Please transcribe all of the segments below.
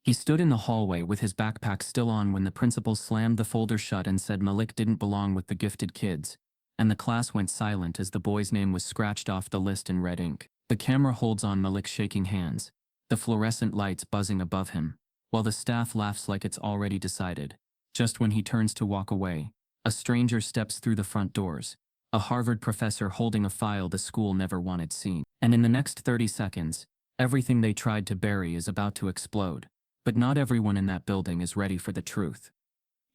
He stood in the hallway with his backpack still on when the principal slammed the folder shut and said Malik didn't belong with the gifted kids, and the class went silent as the boy's name was scratched off the list in red ink. The camera holds on Malik shaking hands, the fluorescent lights buzzing above him, while the staff laughs like it's already decided. Just when he turns to walk away, a stranger steps through the front doors, a Harvard professor holding a file the school never wanted seen. And in the next 30 seconds, everything they tried to bury is about to explode. But not everyone in that building is ready for the truth.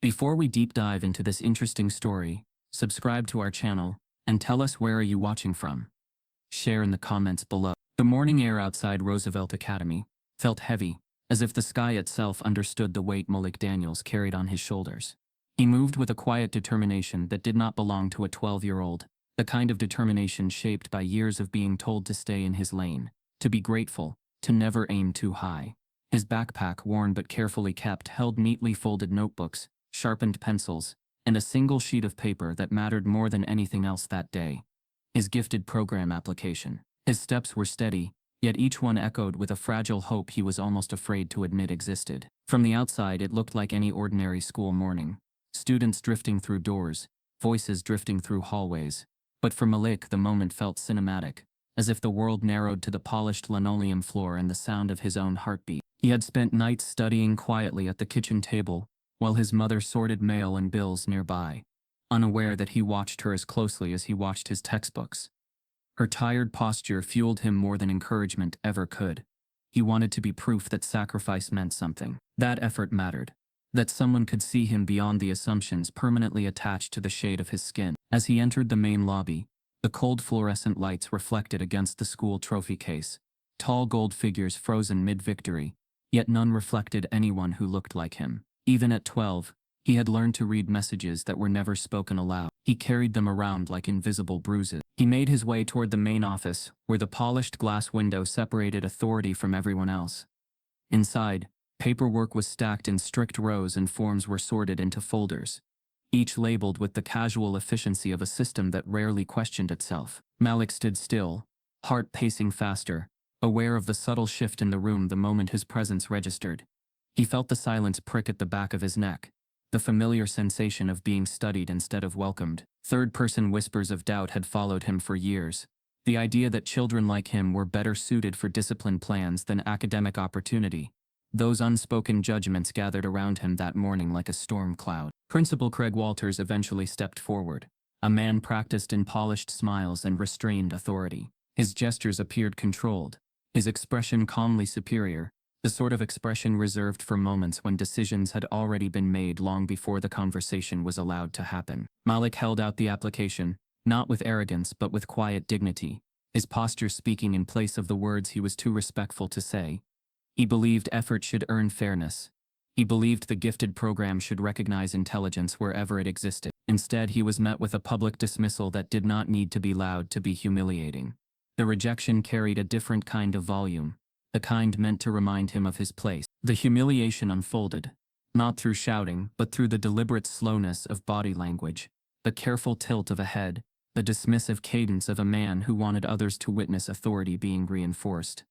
Before we deep dive into this interesting story, subscribe to our channel, and tell us where are you watching from. Share in the comments below. The morning air outside Roosevelt Academy felt heavy, as if the sky itself understood the weight Malik Daniels carried on his shoulders. He moved with a quiet determination that did not belong to a 12-year-old, the kind of determination shaped by years of being told to stay in his lane, to be grateful, to never aim too high. His backpack, worn but carefully kept, held neatly folded notebooks, sharpened pencils, and a single sheet of paper that mattered more than anything else that day: his gifted program application. His steps were steady, yet each one echoed with a fragile hope he was almost afraid to admit existed. From the outside, it looked like any ordinary school morning. Students drifting through doors, voices drifting through hallways. But for Malik, the moment felt cinematic, as if the world narrowed to the polished linoleum floor and the sound of his own heartbeat. He had spent nights studying quietly at the kitchen table, while his mother sorted mail and bills nearby, unaware that he watched her as closely as he watched his textbooks. Her tired posture fueled him more than encouragement ever could. He wanted to be proof that sacrifice meant something, that effort mattered, that someone could see him beyond the assumptions permanently attached to the shade of his skin. As he entered the main lobby, the cold fluorescent lights reflected against the school trophy case, tall gold figures frozen mid-victory, yet none reflected anyone who looked like him. Even at 12, he had learned to read messages that were never spoken aloud. He carried them around like invisible bruises. He made his way toward the main office, where the polished glass window separated authority from everyone else. Inside, paperwork was stacked in strict rows and forms were sorted into folders, each labeled with the casual efficiency of a system that rarely questioned itself. Malik stood still, heart pacing faster, aware of the subtle shift in the room the moment his presence registered. He felt the silence prick at the back of his neck, the familiar sensation of being studied instead of welcomed. Third-person whispers of doubt had followed him for years. The idea that children like him were better suited for discipline plans than academic opportunity. Those unspoken judgments gathered around him that morning like a storm cloud. Principal Craig Walters eventually stepped forward, a man practiced in polished smiles and restrained authority. His gestures appeared controlled, his expression calmly superior, the sort of expression reserved for moments when decisions had already been made long before the conversation was allowed to happen. Malik held out the application, not with arrogance but with quiet dignity, his posture speaking in place of the words he was too respectful to say. He believed effort should earn fairness. He believed the gifted program should recognize intelligence wherever it existed. Instead, he was met with a public dismissal that did not need to be loud to be humiliating. The rejection carried a different kind of volume, the kind meant to remind him of his place. The humiliation unfolded, not through shouting, but through the deliberate slowness of body language, the careful tilt of a head, the dismissive cadence of a man who wanted others to witness authority being reinforced.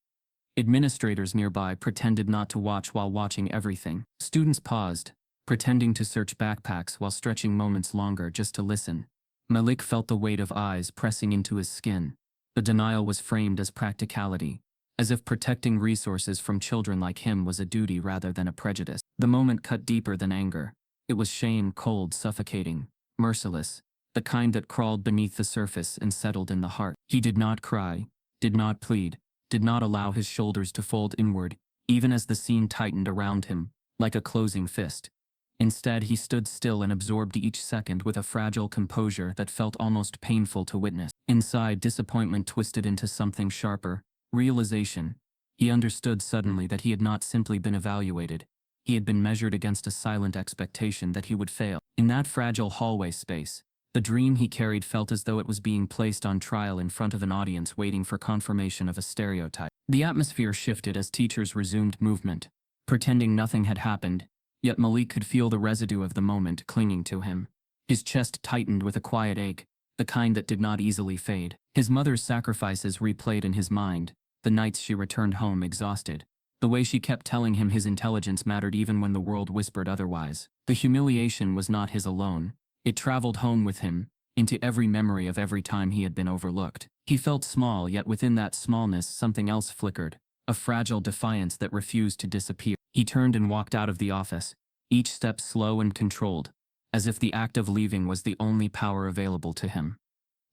Administrators nearby pretended not to watch while watching everything. Students paused, pretending to search backpacks while stretching moments longer just to listen. Malik felt the weight of eyes pressing into his skin. The denial was framed as practicality, as if protecting resources from children like him was a duty rather than a prejudice. The moment cut deeper than anger. It was shame, cold, suffocating, merciless, the kind that crawled beneath the surface and settled in the heart. He did not cry, did not plead, did not allow his shoulders to fold inward, even as the scene tightened around him, like a closing fist. Instead, he stood still and absorbed each second with a fragile composure that felt almost painful to witness. Inside, disappointment twisted into something sharper, realization. He understood suddenly that he had not simply been evaluated. He had been measured against a silent expectation that he would fail. In that fragile hallway space, the dream he carried felt as though it was being placed on trial in front of an audience waiting for confirmation of a stereotype. The atmosphere shifted as teachers resumed movement, pretending nothing had happened, yet Malik could feel the residue of the moment clinging to him. His chest tightened with a quiet ache, the kind that did not easily fade. His mother's sacrifices replayed in his mind, the nights she returned home exhausted, The way she kept telling him his intelligence mattered even when the world whispered otherwise. The humiliation was not his alone. It traveled home with him, into every memory of every time he had been overlooked. He felt small, yet within that smallness something else flickered, a fragile defiance that refused to disappear. He turned and walked out of the office, each step slow and controlled, as if the act of leaving was the only power available to him.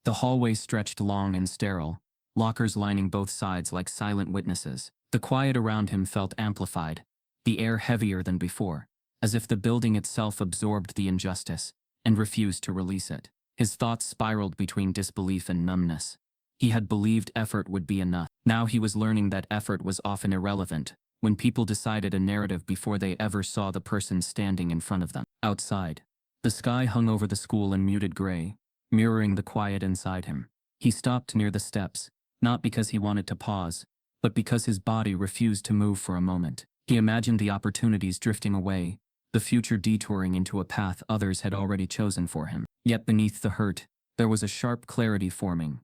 The hallway stretched long and sterile, lockers lining both sides like silent witnesses. The quiet around him felt amplified, the air heavier than before, as if the building itself absorbed the injustice and refused to release it. His thoughts spiraled between disbelief and numbness. He had believed effort would be enough. Now he was learning that effort was often irrelevant, when people decided a narrative before they ever saw the person standing in front of them. Outside, the sky hung over the school in muted gray, mirroring the quiet inside him. He stopped near the steps, not because he wanted to pause, but because his body refused to move for a moment. He imagined the opportunities drifting away, the future detouring into a path others had already chosen for him. Yet beneath the hurt, there was a sharp clarity forming,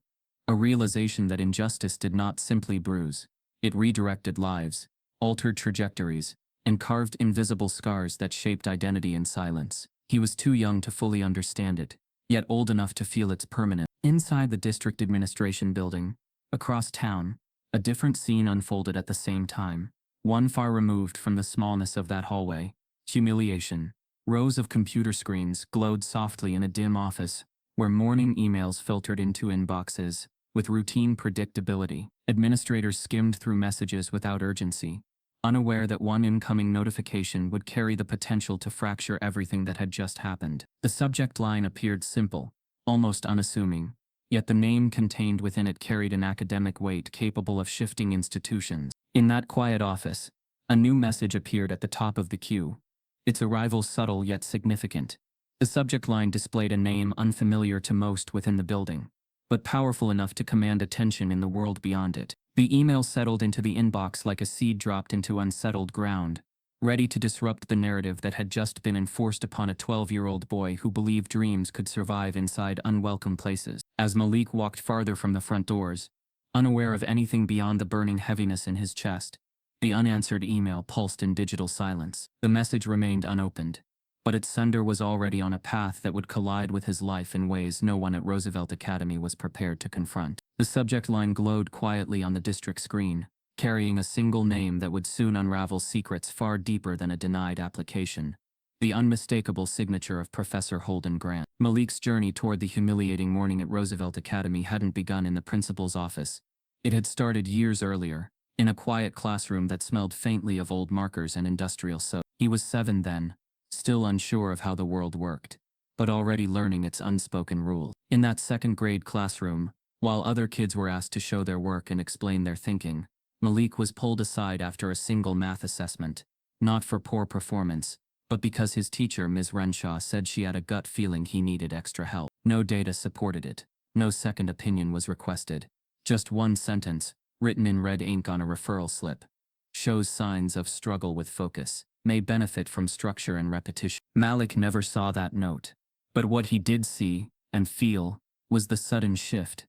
a realization that injustice did not simply bruise. It redirected lives, altered trajectories, and carved invisible scars that shaped identity in silence. He was too young to fully understand it, yet old enough to feel its permanence. Inside the district administration building, across town, a different scene unfolded at the same time, one far removed from the smallness of that hallway. Humiliation. Rows of computer screens glowed softly in a dim office, where morning emails filtered into inboxes with routine predictability. Administrators skimmed through messages without urgency, unaware that one incoming notification would carry the potential to fracture everything that had just happened. The subject line appeared simple, almost unassuming, yet the name contained within it carried an academic weight capable of shifting institutions. In that quiet office, a new message appeared at the top of the queue, its arrival subtle yet significant. The subject line displayed a name unfamiliar to most within the building, but powerful enough to command attention in the world beyond it. The email settled into the inbox like a seed dropped into unsettled ground, ready to disrupt the narrative that had just been enforced upon a 12-year-old boy who believed dreams could survive inside unwelcome places. As Malik walked farther from the front doors, unaware of anything beyond the burning heaviness in his chest, the unanswered email pulsed in digital silence. The message remained unopened, but its sender was already on a path that would collide with his life in ways no one at Roosevelt Academy was prepared to confront. The subject line glowed quietly on the district screen, carrying a single name that would soon unravel secrets far deeper than a denied application. The unmistakable signature of Professor Holden Grant. Malik's journey toward the humiliating morning at Roosevelt Academy hadn't begun in the principal's office. It had started years earlier, in a quiet classroom that smelled faintly of old markers and industrial soap. He was 7 then, still unsure of how the world worked, but already learning its unspoken rules. In that second-grade classroom, while other kids were asked to show their work and explain their thinking, Malik was pulled aside after a single math assessment, not for poor performance, but because his teacher, Ms. Renshaw, said she had a gut feeling he needed extra help. No data supported it. No second opinion was requested. Just one sentence, written in red ink on a referral slip. Shows signs of struggle with focus. May benefit from structure and repetition. Malik never saw that note. But what he did see, and feel, was the sudden shift.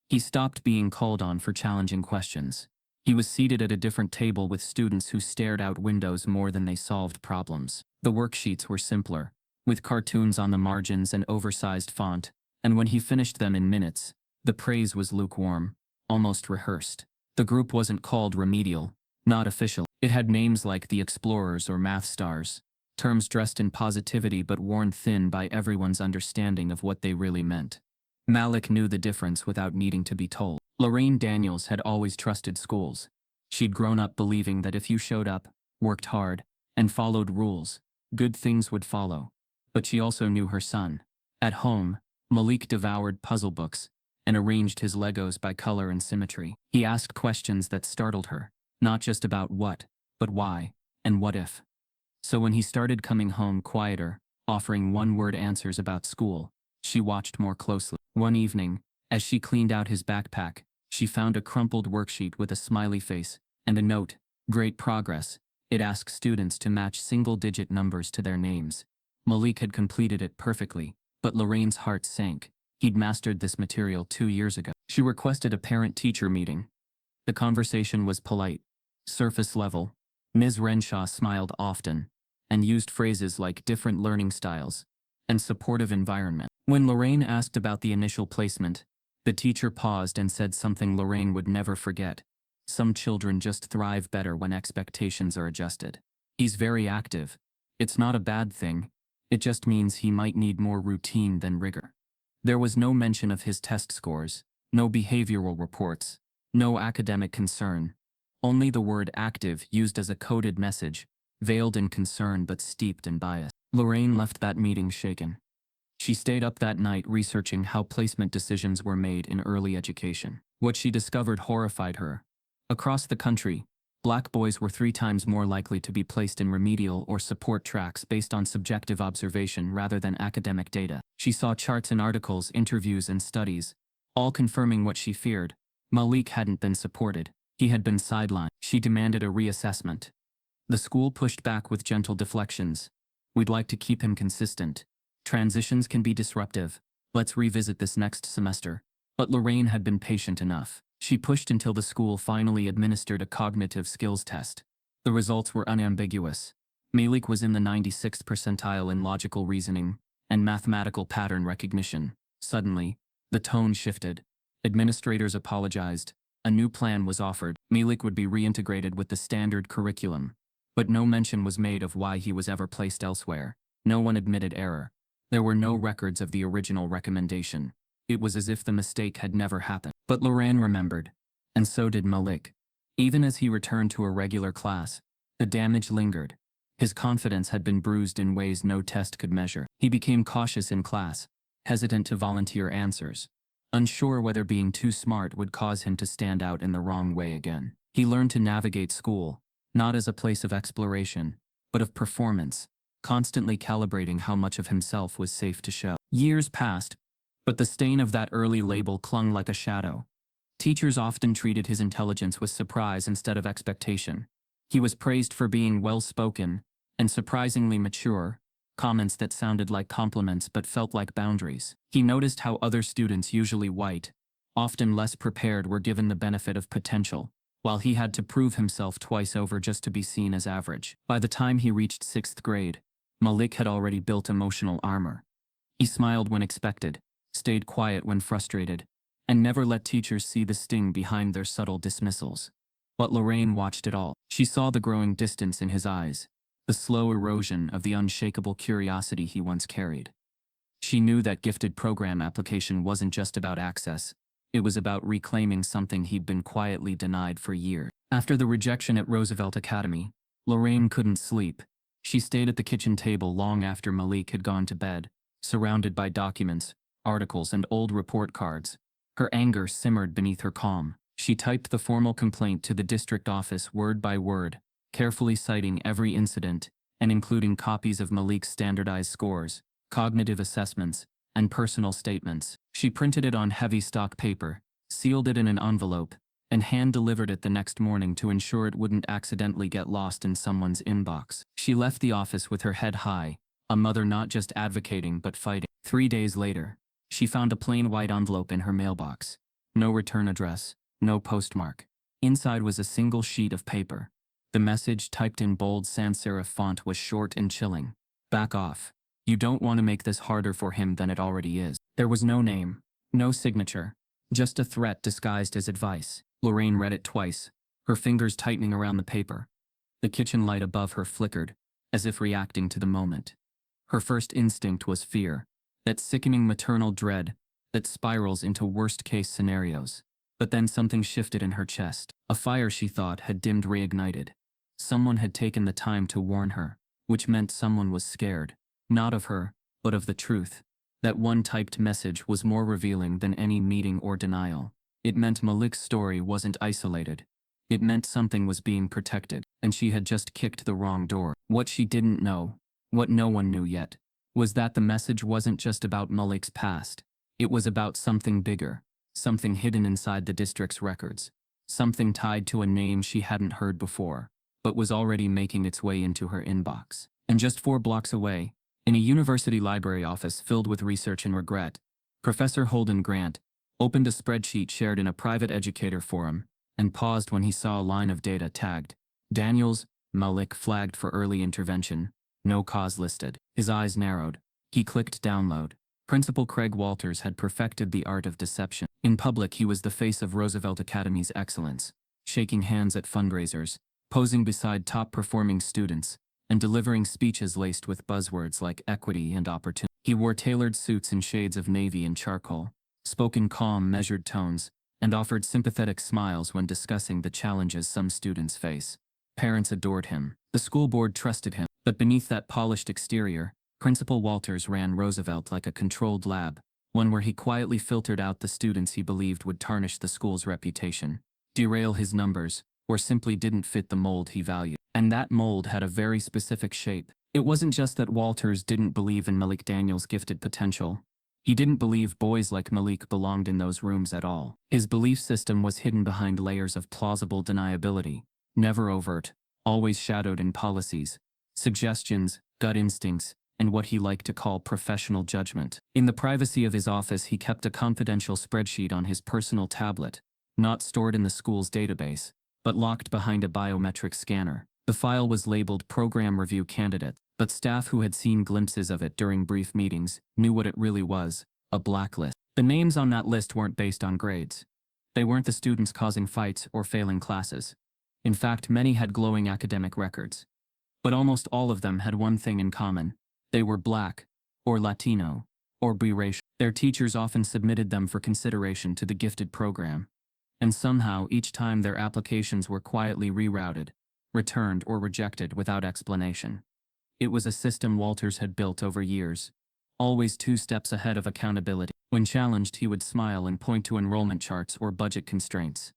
He stopped being called on for challenging questions. He was seated at a different table with students who stared out windows more than they solved problems. The worksheets were simpler, with cartoons on the margins and oversized font, and when he finished them in minutes, the praise was lukewarm, almost rehearsed. The group wasn't called remedial, not official. It had names like the Explorers or Math Stars, terms dressed in positivity but worn thin by everyone's understanding of what they really meant. Malik knew the difference without needing to be told. Malik Daniels had always trusted schools. She'd grown up believing that if you showed up, worked hard, and followed rules, good things would follow. But she also knew her son. At home, Malik devoured puzzle books and arranged his Legos by color and symmetry. He asked questions that startled her, not just about what, but why, and what if. So when he started coming home quieter, offering one-word answers about school, she watched more closely. One evening, as she cleaned out his backpack, she found a crumpled worksheet with a smiley face and a note, "Great progress." It asked students to match single-digit numbers to their names. Malik had completed it perfectly, but Lorraine's heart sank. He'd mastered this material 2 years ago. She requested a parent-teacher meeting. The conversation was polite, surface level, Ms. Renshaw smiled often and used phrases like different learning styles and supportive environment. When Lorraine asked about the initial placement, the teacher paused and said something Lorraine would never forget. Some children just thrive better when expectations are adjusted. He's very active. It's not a bad thing. It just means he might need more routine than rigor. There was no mention of his test scores, no behavioral reports, no academic concern. Only the word active used as a coded message, veiled in concern but steeped in bias. Lorraine left that meeting shaken. She stayed up that night researching how placement decisions were made in early education. What she discovered horrified her. Across the country, black boys were 3 times more likely to be placed in remedial or support tracks based on subjective observation rather than academic data. She saw charts in articles, interviews, and studies, all confirming what she feared. Malik hadn't been supported. He had been sidelined. She demanded a reassessment. The school pushed back with gentle deflections. We'd like to keep him consistent. Transitions can be disruptive. Let's revisit this next semester. But Lorraine had been patient enough. She pushed until the school finally administered a cognitive skills test. The results were unambiguous. Malik was in the 96th percentile in logical reasoning and mathematical pattern recognition. Suddenly, the tone shifted. Administrators apologized. A new plan was offered. Malik would be reintegrated with the standard curriculum. But no mention was made of why he was ever placed elsewhere. No one admitted error. There were no records of the original recommendation. It was as if the mistake had never happened. But Lorraine remembered. And so did Malik. Even as he returned to a regular class, the damage lingered. His confidence had been bruised in ways no test could measure. He became cautious in class, hesitant to volunteer answers, unsure whether being too smart would cause him to stand out in the wrong way again. He learned to navigate school, not as a place of exploration, but of performance, constantly calibrating how much of himself was safe to show. Years passed, but the stain of that early label clung like a shadow. Teachers often treated his intelligence with surprise instead of expectation. He was praised for being well-spoken and surprisingly mature, comments that sounded like compliments but felt like boundaries. He noticed how other students, usually white, often less prepared, were given the benefit of potential, while he had to prove himself twice over just to be seen as average. By the time he reached 6th grade, Malik had already built emotional armor. He smiled when expected, stayed quiet when frustrated, and never let teachers see the sting behind their subtle dismissals. But Lorraine watched it all. She saw the growing distance in his eyes, the slow erosion of the unshakable curiosity he once carried. She knew that gifted program application wasn't just about access. It was about reclaiming something he'd been quietly denied for years. After the rejection at Roosevelt Academy, Lorraine couldn't sleep. She stayed at the kitchen table long after Malik had gone to bed, surrounded by documents, articles, and old report cards. Her anger simmered beneath her calm. She typed the formal complaint to the district office word by word, carefully citing every incident and including copies of Malik's standardized scores, cognitive assessments, and personal statements. She printed it on heavy stock paper, sealed it in an envelope, and hand-delivered it the next morning to ensure it wouldn't accidentally get lost in someone's inbox. She left the office with her head high, a mother not just advocating but fighting. 3 days later, she found a plain white envelope in her mailbox. No return address, no postmark. Inside was a single sheet of paper. The message, typed in bold sans serif font, was short and chilling. Back off. You don't want to make this harder for him than it already is. There was no name, no signature, just a threat disguised as advice. Lorraine read it twice, her fingers tightening around the paper. The kitchen light above her flickered, as if reacting to the moment. Her first instinct was fear, that sickening maternal dread that spirals into worst-case scenarios. But then something shifted in her chest. A fire she thought had dimmed reignited. Someone had taken the time to warn her, which meant someone was scared, not of her, but of the truth. That one typed message was more revealing than any meeting or denial. It meant Malik's story wasn't isolated. It meant something was being protected, and she had just kicked the wrong door. What she didn't know, what no one knew yet, was that the message wasn't just about Malik's past. It was about something bigger, something hidden inside the district's records, something tied to a name she hadn't heard before, but was already making its way into her inbox. And just 4 blocks away, in a university library office filled with research and regret, Professor Holden Grant opened a spreadsheet shared in a private educator forum and paused when he saw a line of data tagged Daniels, Malik flagged for early intervention. No cause listed. His eyes narrowed. He clicked download. Principal Craig Walters had perfected the art of deception. In public, he was the face of Roosevelt Academy's excellence, shaking hands at fundraisers, posing beside top-performing students, and delivering speeches laced with buzzwords like equity and opportunity. He wore tailored suits in shades of navy and charcoal, spoke in calm, measured tones, and offered sympathetic smiles when discussing the challenges some students face. Parents adored him. The school board trusted him. But beneath that polished exterior, Principal Walters ran Roosevelt like a controlled lab, one where he quietly filtered out the students he believed would tarnish the school's reputation, derail his numbers, or simply didn't fit the mold he valued. And that mold had a very specific shape. It wasn't just that Walters didn't believe in Malik Daniels' gifted potential. He didn't believe boys like Malik belonged in those rooms at all. His belief system was hidden behind layers of plausible deniability, never overt, always shadowed in policies, suggestions, gut instincts, and what he liked to call professional judgment. In the privacy of his office, he kept a confidential spreadsheet on his personal tablet, not stored in the school's database, but locked behind a biometric scanner. The file was labeled Program Review Candidate, but staff who had seen glimpses of it during brief meetings knew what it really was: a blacklist. The names on that list weren't based on grades. They weren't the students causing fights or failing classes. In fact, many had glowing academic records. But almost all of them had one thing in common: they were Black, or Latino, or biracial. Their teachers often submitted them for consideration to the gifted program. And somehow, each time their applications were quietly rerouted, returned, or rejected without explanation. It was a system Walters had built over years, always 2 steps ahead of accountability. When challenged, he would smile and point to enrollment charts or budget constraints.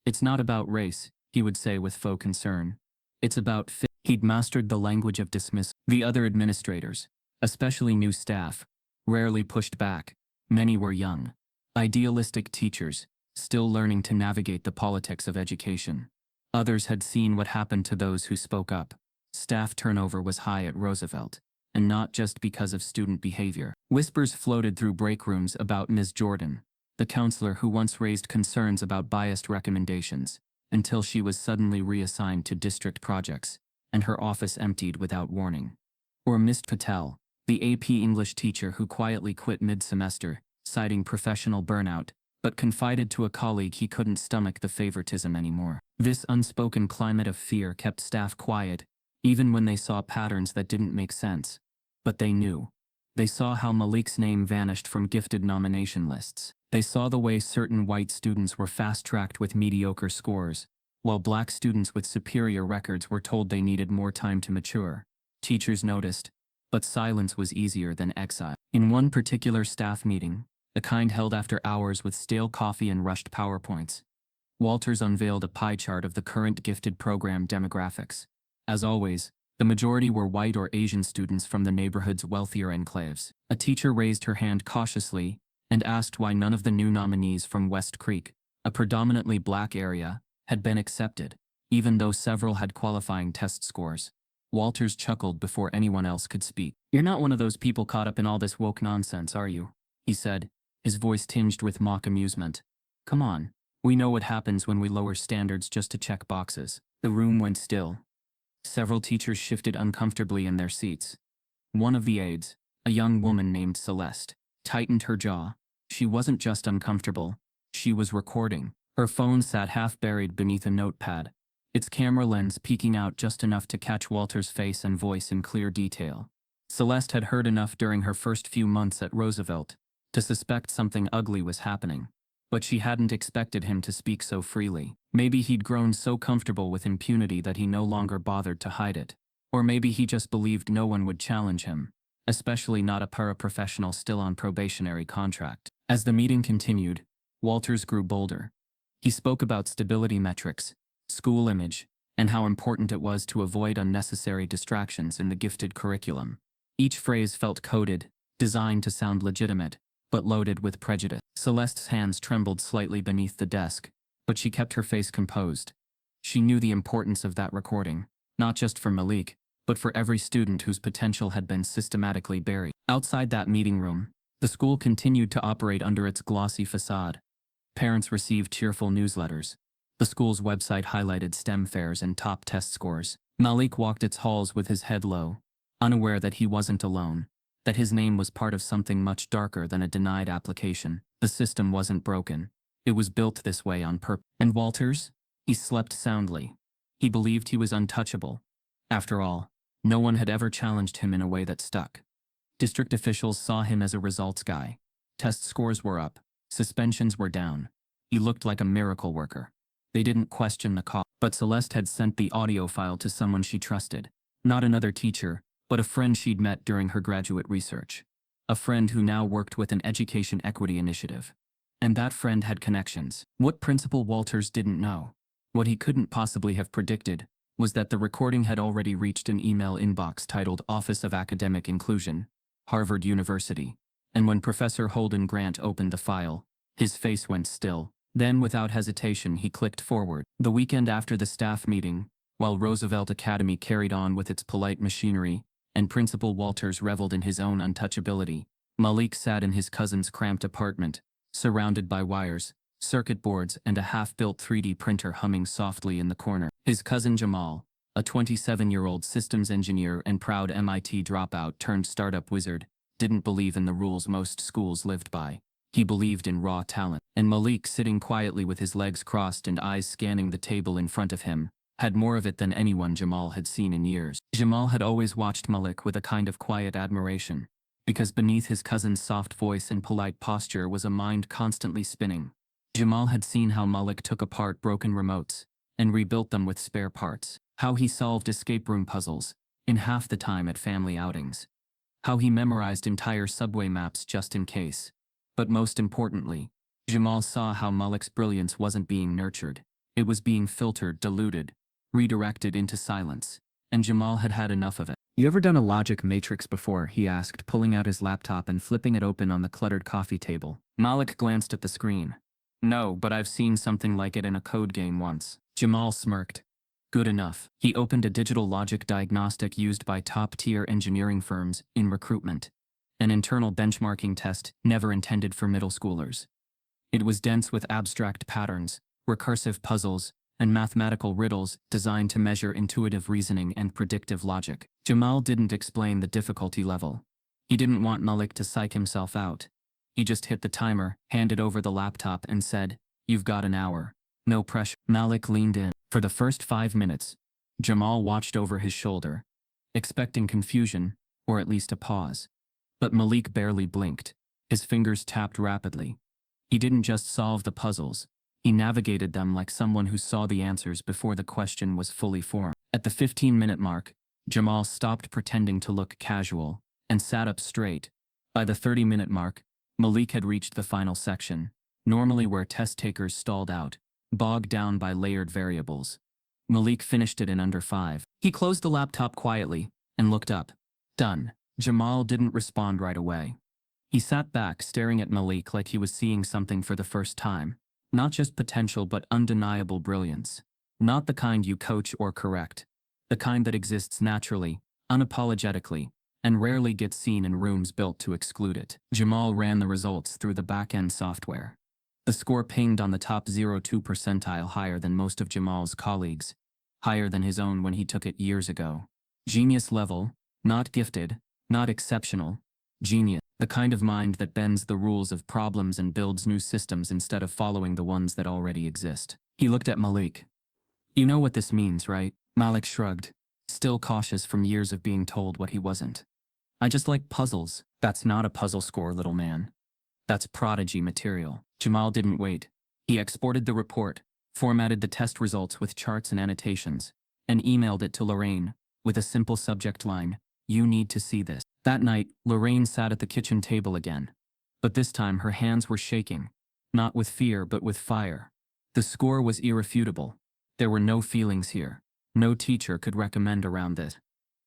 "It's not about race," he would say with faux concern. "It's about fit." He'd mastered the language of dismissal. The other administrators, especially new staff, rarely pushed back. Many were young, idealistic teachers, still learning to navigate the politics of education. Others had seen what happened to those who spoke up. Staff turnover was high at Roosevelt, and not just because of student behavior. Whispers floated through break rooms about Ms. Jordan, the counselor who once raised concerns about biased recommendations, until she was suddenly reassigned to district projects, and her office emptied without warning. Or Ms. Patel, the AP English teacher who quietly quit mid-semester, citing professional burnout, but confided to a colleague he couldn't stomach the favoritism anymore. This unspoken climate of fear kept staff quiet, even when they saw patterns that didn't make sense. But they knew. They saw how Malik's name vanished from gifted nomination lists. They saw the way certain white students were fast-tracked with mediocre scores, while Black students with superior records were told they needed more time to mature. Teachers noticed, but silence was easier than exile. In one particular staff meeting, the kind held after hours with stale coffee and rushed PowerPoints, Walters unveiled a pie chart of the current gifted program demographics. As always, the majority were white or Asian students from the neighborhood's wealthier enclaves. A teacher raised her hand cautiously and asked why none of the new nominees from West Creek, a predominantly Black area, had been accepted, even though several had qualifying test scores. Walters chuckled before anyone else could speak. "You're not one of those people caught up in all this woke nonsense, are you?" he said, his voice tinged with mock amusement. "Come on, we know what happens when we lower standards just to check boxes." The room went still. Several teachers shifted uncomfortably in their seats. One of the aides, a young woman named Celeste, tightened her jaw. She wasn't just uncomfortable, she was recording. Her phone sat half buried beneath a notepad, its camera lens peeking out just enough to catch Walter's face and voice in clear detail. Celeste had heard enough during her first few months at Roosevelt to suspect something ugly was happening, but she hadn't expected him to speak so freely. Maybe he'd grown so comfortable with impunity that he no longer bothered to hide it. Or maybe he just believed no one would challenge him, especially not a paraprofessional still on probationary contract. As the meeting continued, Walters grew bolder. He spoke about stability metrics, school image, and how important it was to avoid unnecessary distractions in the gifted curriculum. Each phrase felt coded, designed to sound legitimate, but loaded with prejudice. Celeste's hands trembled slightly beneath the desk, but she kept her face composed. She knew the importance of that recording, not just for Malik, but for every student whose potential had been systematically buried. Outside that meeting room, the school continued to operate under its glossy facade. Parents received cheerful newsletters. The school's website highlighted STEM fairs and top test scores. Malik walked its halls with his head low, unaware that he wasn't alone, that his name was part of something much darker than a denied application. The system wasn't broken. It was built this way on purpose. And Walters? He slept soundly. He believed he was untouchable. After all, no one had ever challenged him in a way that stuck. District officials saw him as a results guy. Test scores were up. Suspensions were down. He looked like a miracle worker. They didn't question the cause. But Celeste had sent the audio file to someone she trusted. Not another teacher, but a friend she'd met during her graduate research. A friend who now worked with an education equity initiative. And that friend had connections. What Principal Walters didn't know, what he couldn't possibly have predicted, was that the recording had already reached an email inbox titled Office of Academic Inclusion, Harvard University. And when Professor Holden Grant opened the file, his face went still. Then, without hesitation, he clicked forward. The weekend after the staff meeting, while Roosevelt Academy carried on with its polite machinery, and Principal Walters reveled in his own untouchability, Malik sat in his cousin's cramped apartment, surrounded by wires, circuit boards, and a half-built 3D printer humming softly in the corner. His cousin Jamal, a 27-year-old systems engineer and proud MIT dropout turned startup wizard, didn't believe in the rules most schools lived by. He believed in raw talent. And Malik, sitting quietly with his legs crossed and eyes scanning the table in front of him, had more of it than anyone Jamal had seen in years. Jamal had always watched Malik with a kind of quiet admiration, because beneath his cousin's soft voice and polite posture was a mind constantly spinning. Jamal had seen how Malik took apart broken remotes and rebuilt them with spare parts, how he solved escape room puzzles in half the time at family outings, how he memorized entire subway maps just in case. But most importantly, Jamal saw how Malik's brilliance wasn't being nurtured. It was being filtered, diluted, redirected into silence, and Jamal had had enough of it. "You ever done a logic matrix before?" he asked, pulling out his laptop and flipping it open on the cluttered coffee table. Malik glanced at the screen. "No, but I've seen something like it in a code game once." Jamal smirked. "Good enough." He opened a digital logic diagnostic used by top-tier engineering firms in recruitment. An internal benchmarking test never intended for middle schoolers. It was dense with abstract patterns, recursive puzzles, and mathematical riddles designed to measure intuitive reasoning and predictive logic. Jamal didn't explain the difficulty level. He didn't want Malik to psych himself out. He just hit the timer, handed over the laptop, and said, "You've got an hour. No pressure." Malik leaned in. For the first 5 minutes, Jamal watched over his shoulder, expecting confusion, or at least a pause. But Malik barely blinked. His fingers tapped rapidly. He didn't just solve the puzzles. He navigated them like someone who saw the answers before the question was fully formed. At the 15-minute mark, Jamal stopped pretending to look casual and sat up straight. By the 30-minute mark, Malik had reached the final section, normally where test takers stalled out, bogged down by layered variables. Malik finished it in under 5. He closed the laptop quietly and looked up. Done. Jamal didn't respond right away. He sat back, staring at Malik like he was seeing something for the first time. Not just potential, but undeniable brilliance. Not the kind you coach or correct. The kind that exists naturally, unapologetically, and rarely gets seen in rooms built to exclude it. Jamal ran the results through the back-end software. The score pinged on the top 0.2 percentile, higher than most of Jamal's colleagues, higher than his own when he took it years ago. Genius level, not gifted, not exceptional. Genius. The kind of mind that bends the rules of problems and builds new systems instead of following the ones that already exist. He looked at Malik. "You know what this means, right?" Malik shrugged, still cautious from years of being told what he wasn't. "I just like puzzles." "That's not a puzzle score, little man. That's prodigy material." Jamal didn't wait. He exported the report, formatted the test results with charts and annotations, and emailed it to Lorraine, with a simple subject line: "You need to see this." That night, Lorraine sat at the kitchen table again. But this time her hands were shaking. Not with fear, but with fire. The score was irrefutable. There were no feelings here. No teacher could recommend around this.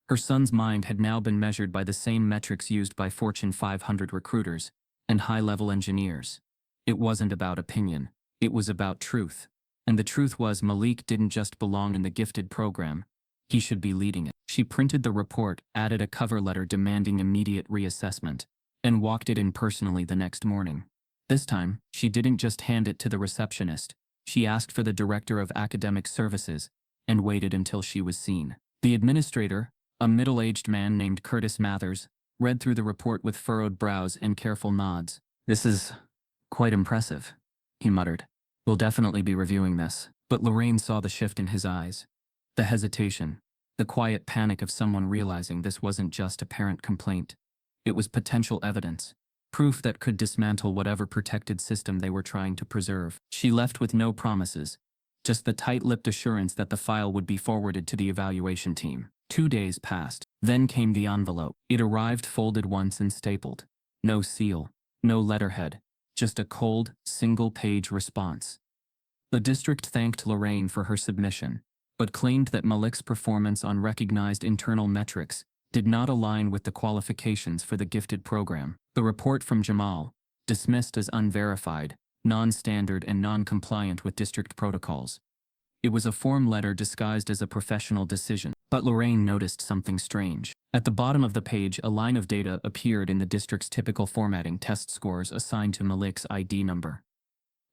Her son's mind had now been measured by the same metrics used by Fortune 500 recruiters and high-level engineers. It wasn't about opinion. It was about truth. And the truth was, Malik didn't just belong in the gifted program. He should be leading it. She printed the report, added a cover letter demanding immediate reassessment, and walked it in personally the next morning. This time, she didn't just hand it to the receptionist. She asked for the director of academic services and waited until she was seen. The administrator, a middle-aged man named Curtis Mathers, read through the report with furrowed brows and careful nods. "This is quite impressive," he muttered. "We'll definitely be reviewing this." But Lorraine saw the shift in his eyes. The hesitation, the quiet panic of someone realizing this wasn't just a parent complaint. It was potential evidence. Proof that could dismantle whatever protected system they were trying to preserve. She left with no promises, just the tight-lipped assurance that the file would be forwarded to the evaluation team. 2 days passed. Then came the envelope. It arrived folded once and stapled. No seal, no letterhead, just a cold, single-page response. The district thanked Lorraine for her submission, but claimed that Malik's performance on recognized internal metrics did not align with the qualifications for the gifted program. The report from Jamal, dismissed as unverified, non-standard and non-compliant with district protocols. It was a form letter disguised as a professional decision. But Lorraine noticed something strange. At the bottom of the page, a line of data appeared in the district's typical formatting: test scores assigned to Malik's ID number.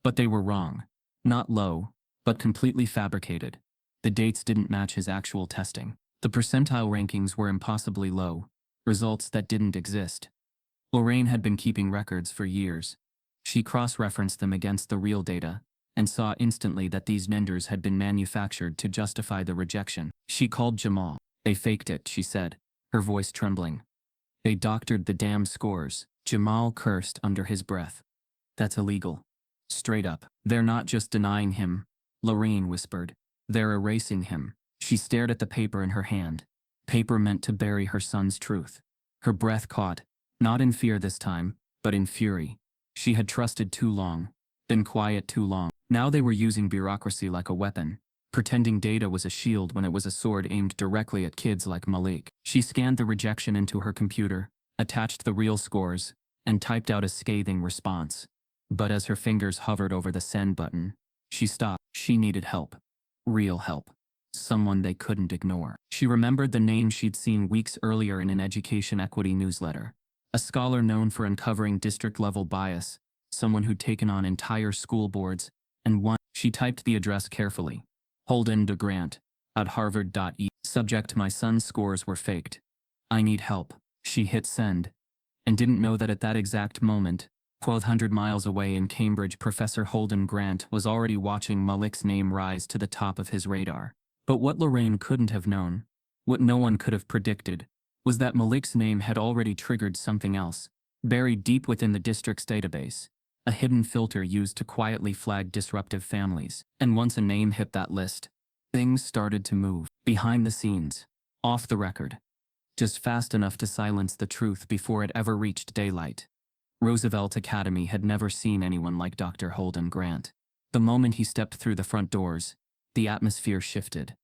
But they were wrong. Not low, but completely fabricated. The dates didn't match his actual testing. The percentile rankings were impossibly low, results that didn't exist. Lorraine had been keeping records for years. She cross-referenced them against the real data, and saw instantly that these nenders had been manufactured to justify the rejection. She called Jamal. "They faked it," she said, her voice trembling. "They doctored the damn scores." Jamal cursed under his breath. "That's illegal. Straight up. They're not just denying him," Lorraine whispered. "They're erasing him." She stared at the paper in her hand. Paper meant to bury her son's truth. Her breath caught, not in fear this time, but in fury. She had trusted too long, been quiet too long. Now they were using bureaucracy like a weapon, pretending data was a shield when it was a sword aimed directly at kids like Malik. She scanned the rejection into her computer, attached the real scores, and typed out a scathing response. But as her fingers hovered over the send button, she stopped. She needed help. Real help. Someone they couldn't ignore. She remembered the name she'd seen weeks earlier in an education equity newsletter. A scholar known for uncovering district-level bias, someone who'd taken on entire school boards, and one. She typed the address carefully. Holden de Grant, at harvard.edu. Subject: my son's scores were faked. I need help. She hit send, and didn't know that at that exact moment, 1,200 miles away in Cambridge, Professor Holden Grant was already watching Malik's name rise to the top of his radar. But what Lorraine couldn't have known, what no one could have predicted, was that Malik's name had already triggered something else, buried deep within the district's database. A hidden filter used to quietly flag disruptive families. And once a name hit that list, things started to move. Behind the scenes. Off the record. Just fast enough to silence the truth before it ever reached daylight. Roosevelt Academy had never seen anyone like Dr. Holden Grant. The moment he stepped through the front doors, the atmosphere shifted.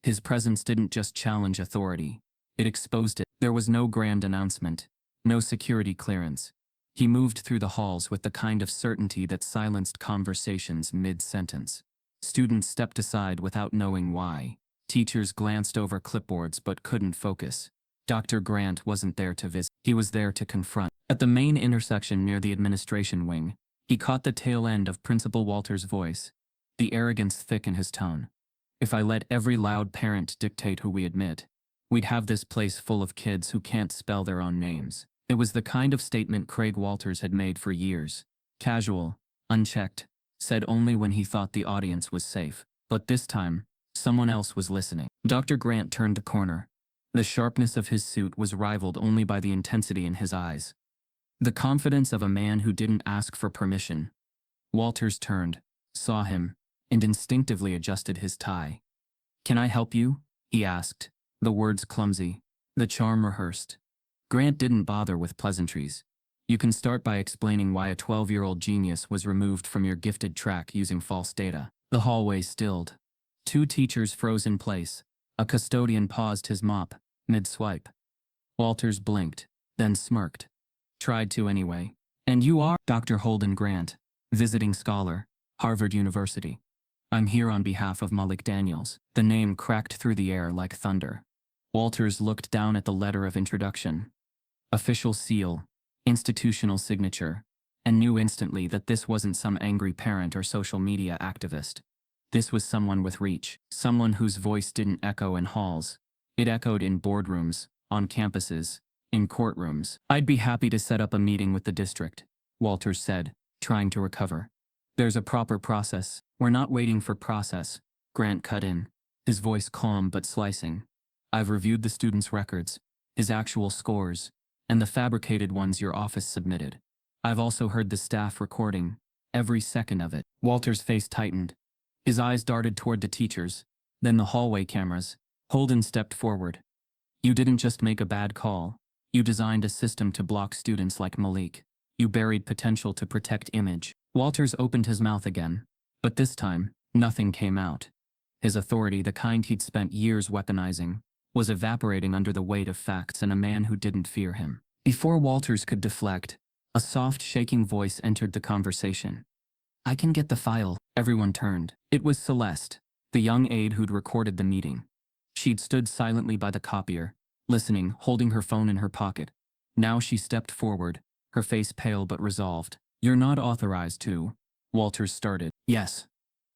His presence didn't just challenge authority, it exposed it. There was no grand announcement, no security clearance. He moved through the halls with the kind of certainty that silenced conversations mid-sentence. Students stepped aside without knowing why. Teachers glanced over clipboards but couldn't focus. Dr. Grant wasn't there to visit, he was there to confront. At the main intersection near the administration wing, he caught the tail end of Principal Walter's voice, the arrogance thick in his tone. "If I let every loud parent dictate who we admit, we'd have this place full of kids who can't spell their own names." It was the kind of statement Craig Walters had made for years. Casual, unchecked, said only when he thought the audience was safe. But this time, someone else was listening. Dr. Grant turned the corner. The sharpness of his suit was rivaled only by the intensity in his eyes. The confidence of a man who didn't ask for permission. Walters turned, saw him, and instinctively adjusted his tie. "Can I help you?" he asked, the words clumsy, the charm rehearsed. Grant didn't bother with pleasantries. "You can start by explaining why a 12-year-old genius was removed from your gifted track using false data." The hallway stilled. 2 teachers froze in place. A custodian paused his mop, mid-swipe. Walters blinked, then smirked. "Tried to anyway." "And you are?" "Dr. Holden Grant, visiting scholar, Harvard University. I'm here on behalf of Malik Daniels." The name cracked through the air like thunder. Walters looked down at the letter of introduction. Official seal, institutional signature, and knew instantly that this wasn't some angry parent or social media activist. This was someone with reach, someone whose voice didn't echo in halls, It echoed in boardrooms, on campuses, in courtrooms. "I'd be happy to set up a meeting with the district," Walters said, trying to recover. "There's a proper process." "We're not waiting for process," Grant cut in, his voice calm but slicing. "I've reviewed the students' records, his actual scores, and the fabricated ones your office submitted. I've also heard the staff recording, every second of it." Walter's face tightened. His eyes darted toward the teachers, then the hallway cameras. Holden stepped forward. "You didn't just make a bad call. You designed a system to block students like Malik. You buried potential to protect image." Walters opened his mouth again, but this time, nothing came out. His authority, the kind he'd spent years weaponizing, was evaporating under the weight of facts and a man who didn't fear him. Before Walters could deflect, a soft, shaking voice entered the conversation. "I can get the file." Everyone turned. It was Celeste, the young aide who'd recorded the meeting. She'd stood silently by the copier, listening, holding her phone in her pocket. Now she stepped forward, her face pale but resolved. "You're not authorized to," Walters started. "Yes.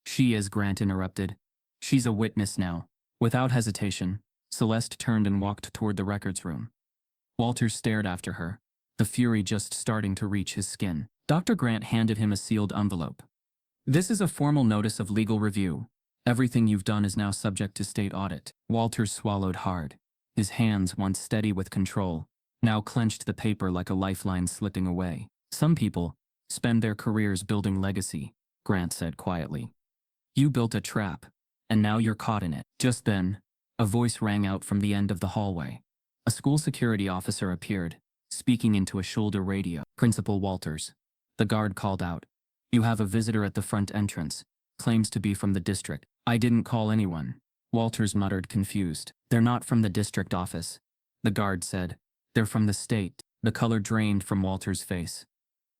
She is," Grant interrupted. "She's a witness now." Without hesitation, Celeste turned and walked toward the records room. Walters stared after her, the fury just starting to reach his skin. Dr. Grant handed him a sealed envelope. "This is a formal notice of legal review. Everything you've done is now subject to state audit." Walters swallowed hard. His hands, once steady with control, now clenched the paper like a lifeline slipping away. "Some people spend their careers building legacy," Grant said quietly. "You built a trap, and now you're caught in it." Just then, a voice rang out from the end of the hallway. A school security officer appeared, speaking into a shoulder radio. "Principal Walters," the guard called out. "You have a visitor at the front entrance. Claims to be from the district." "I didn't call anyone," Walters muttered, confused. "They're not from the district office," the guard said. "They're from the state." The color drained from Walters' face.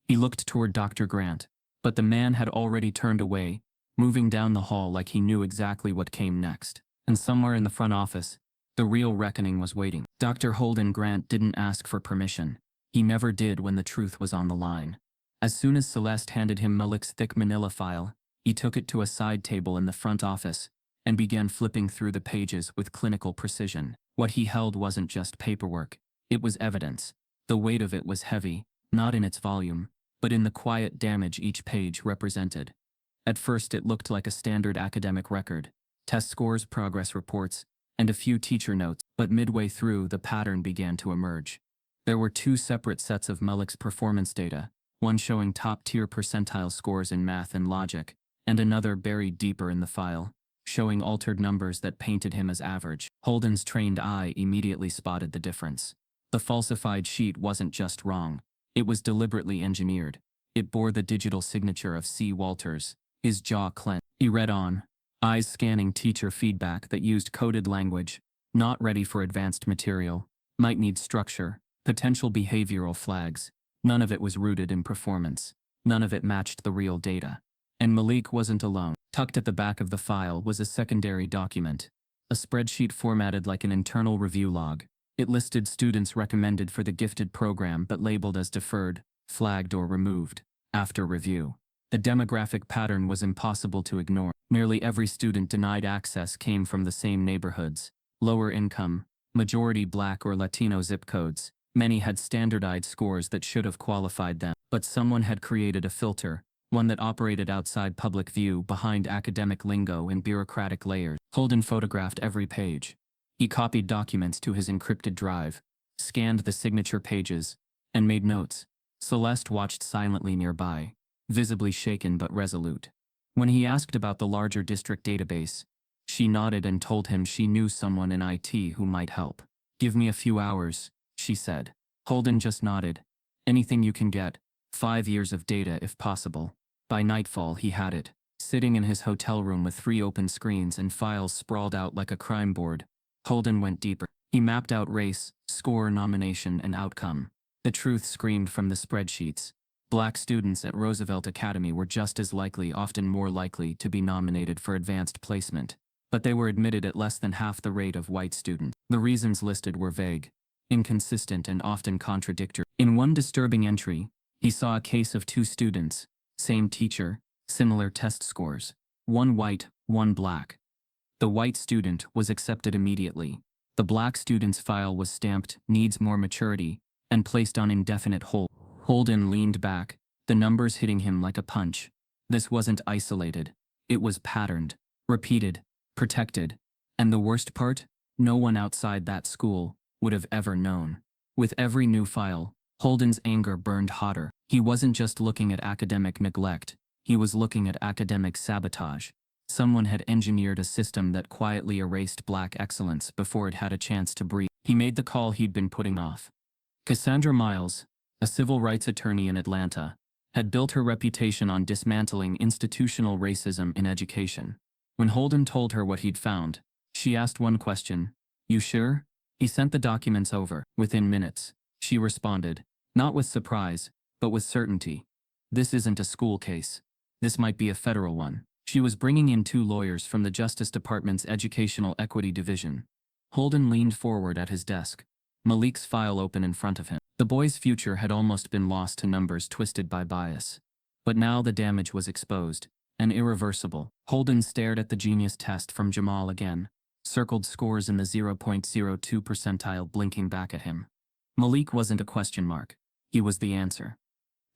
He looked toward Dr. Grant, but the man had already turned away, moving down the hall like he knew exactly what came next. And somewhere in the front office, the real reckoning was waiting. Dr. Holden Grant didn't ask for permission. He never did when the truth was on the line. As soon as Celeste handed him Malik's thick manila file, he took it to a side table in the front office and began flipping through the pages with clinical precision. What he held wasn't just paperwork. It was evidence. The weight of it was heavy, not in its volume, but in the quiet damage each page represented. At first it looked like a standard academic record, test scores, progress reports, and a few teacher notes, but midway through the pattern began to emerge. There were two separate sets of Malik's performance data, one showing top-tier percentile scores in math and logic, and another buried deeper in the file, showing altered numbers that painted him as average. Holden's trained eye immediately spotted the difference. The falsified sheet wasn't just wrong, it was deliberately engineered. It bore the digital signature of C. Walters. His jaw clenched. He read on, eyes scanning teacher feedback that used coded language. "Not ready for advanced material. Might need structure. Potential behavioral flags." None of it was rooted in performance. None of it matched the real data. And Malik wasn't alone. Tucked at the back of the file was a secondary document, a spreadsheet formatted like an internal review log. It listed students recommended for the gifted program but labeled as deferred, flagged, or removed after review. The demographic pattern was impossible to ignore. Nearly every student denied access came from the same neighborhoods, lower income, majority Black or Latino zip codes. Many had standardized scores that should have qualified them, but someone had created a filter, one that operated outside public view, behind academic lingo and bureaucratic layers. Holden photographed every page. He copied documents to his encrypted drive, scanned the signature pages, and made notes. Celeste watched silently nearby, visibly shaken but resolute. When he asked about the larger district database, she nodded and told him she knew someone in IT who might help. "Give me a few hours," she said. Holden just nodded. "Anything you can get. 5 years of data if possible." By nightfall he had it, sitting in his hotel room with 3 open screens and files sprawled out like a crime board. Holden went deeper. He mapped out race, score, nomination, and outcome. The truth screamed from the spreadsheets. Black students at Roosevelt Academy were just as likely, often more likely, to be nominated for advanced placement, but they were admitted at less than half the rate of white students. The reasons listed were vague, inconsistent, and often contradictory. In one disturbing entry, he saw a case of 2 students, same teacher, similar test scores. One white, one black. The white student was accepted immediately. The black student's file was stamped, "Needs more maturity," and placed on indefinite hold. Holden leaned back, the numbers hitting him like a punch. This wasn't isolated. It was patterned, repeated, protected. And the worst part? No one outside that school would have ever known. With every new file, Holden's anger burned hotter. He wasn't just looking at academic neglect, he was looking at academic sabotage. Someone had engineered a system that quietly erased black excellence before it had a chance to breathe. He made the call he'd been putting off. Cassandra Miles, a civil rights attorney in Atlanta, had built her reputation on dismantling institutional racism in education. When Holden told her what he'd found, she asked one question: "You sure?" He sent the documents over. Within minutes, she responded, not with surprise, but with certainty. "This isn't a school case. This might be a federal one." She was bringing in 2 lawyers from the Justice Department's Educational Equity Division. Holden leaned forward at his desk, Malik's file open in front of him. The boy's future had almost been lost to numbers twisted by bias. But now the damage was exposed, and irreversible. Holden stared at the genius test from Jamal again, circled scores in the 0.02 percentile blinking back at him. Malik wasn't a question mark. He was the answer.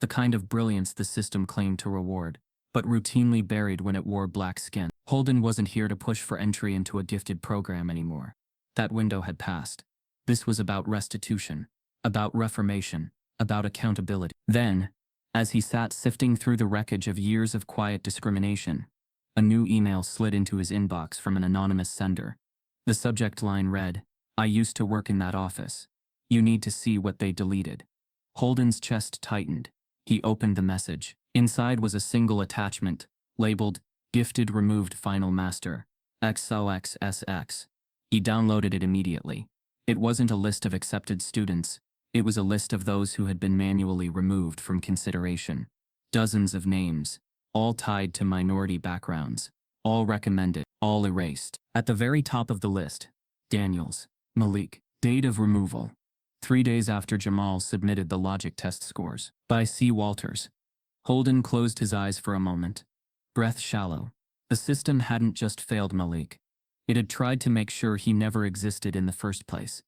The kind of brilliance the system claimed to reward, but routinely buried when it wore black skin. Holden wasn't here to push for entry into a gifted program anymore. That window had passed. This was about restitution, about reformation, about accountability. Then, as he sat sifting through the wreckage of years of quiet discrimination, a new email slid into his inbox from an anonymous sender. The subject line read, "I used to work in that office. You need to see what they deleted." Holden's chest tightened. He opened the message. Inside was a single attachment, labeled, "Gifted Removed Final Master, XOXSX. He downloaded it immediately. It wasn't a list of accepted students. It was a list of those who had been manually removed from consideration. Dozens of names, all tied to minority backgrounds, all recommended, all erased. At the very top of the list, Daniels, Malik. Date of removal: 3 days after Jamal submitted the logic test scores. By C. Walters. Holden closed his eyes for a moment, breath shallow. The system hadn't just failed Malik. It had tried to make sure he never existed in the first place.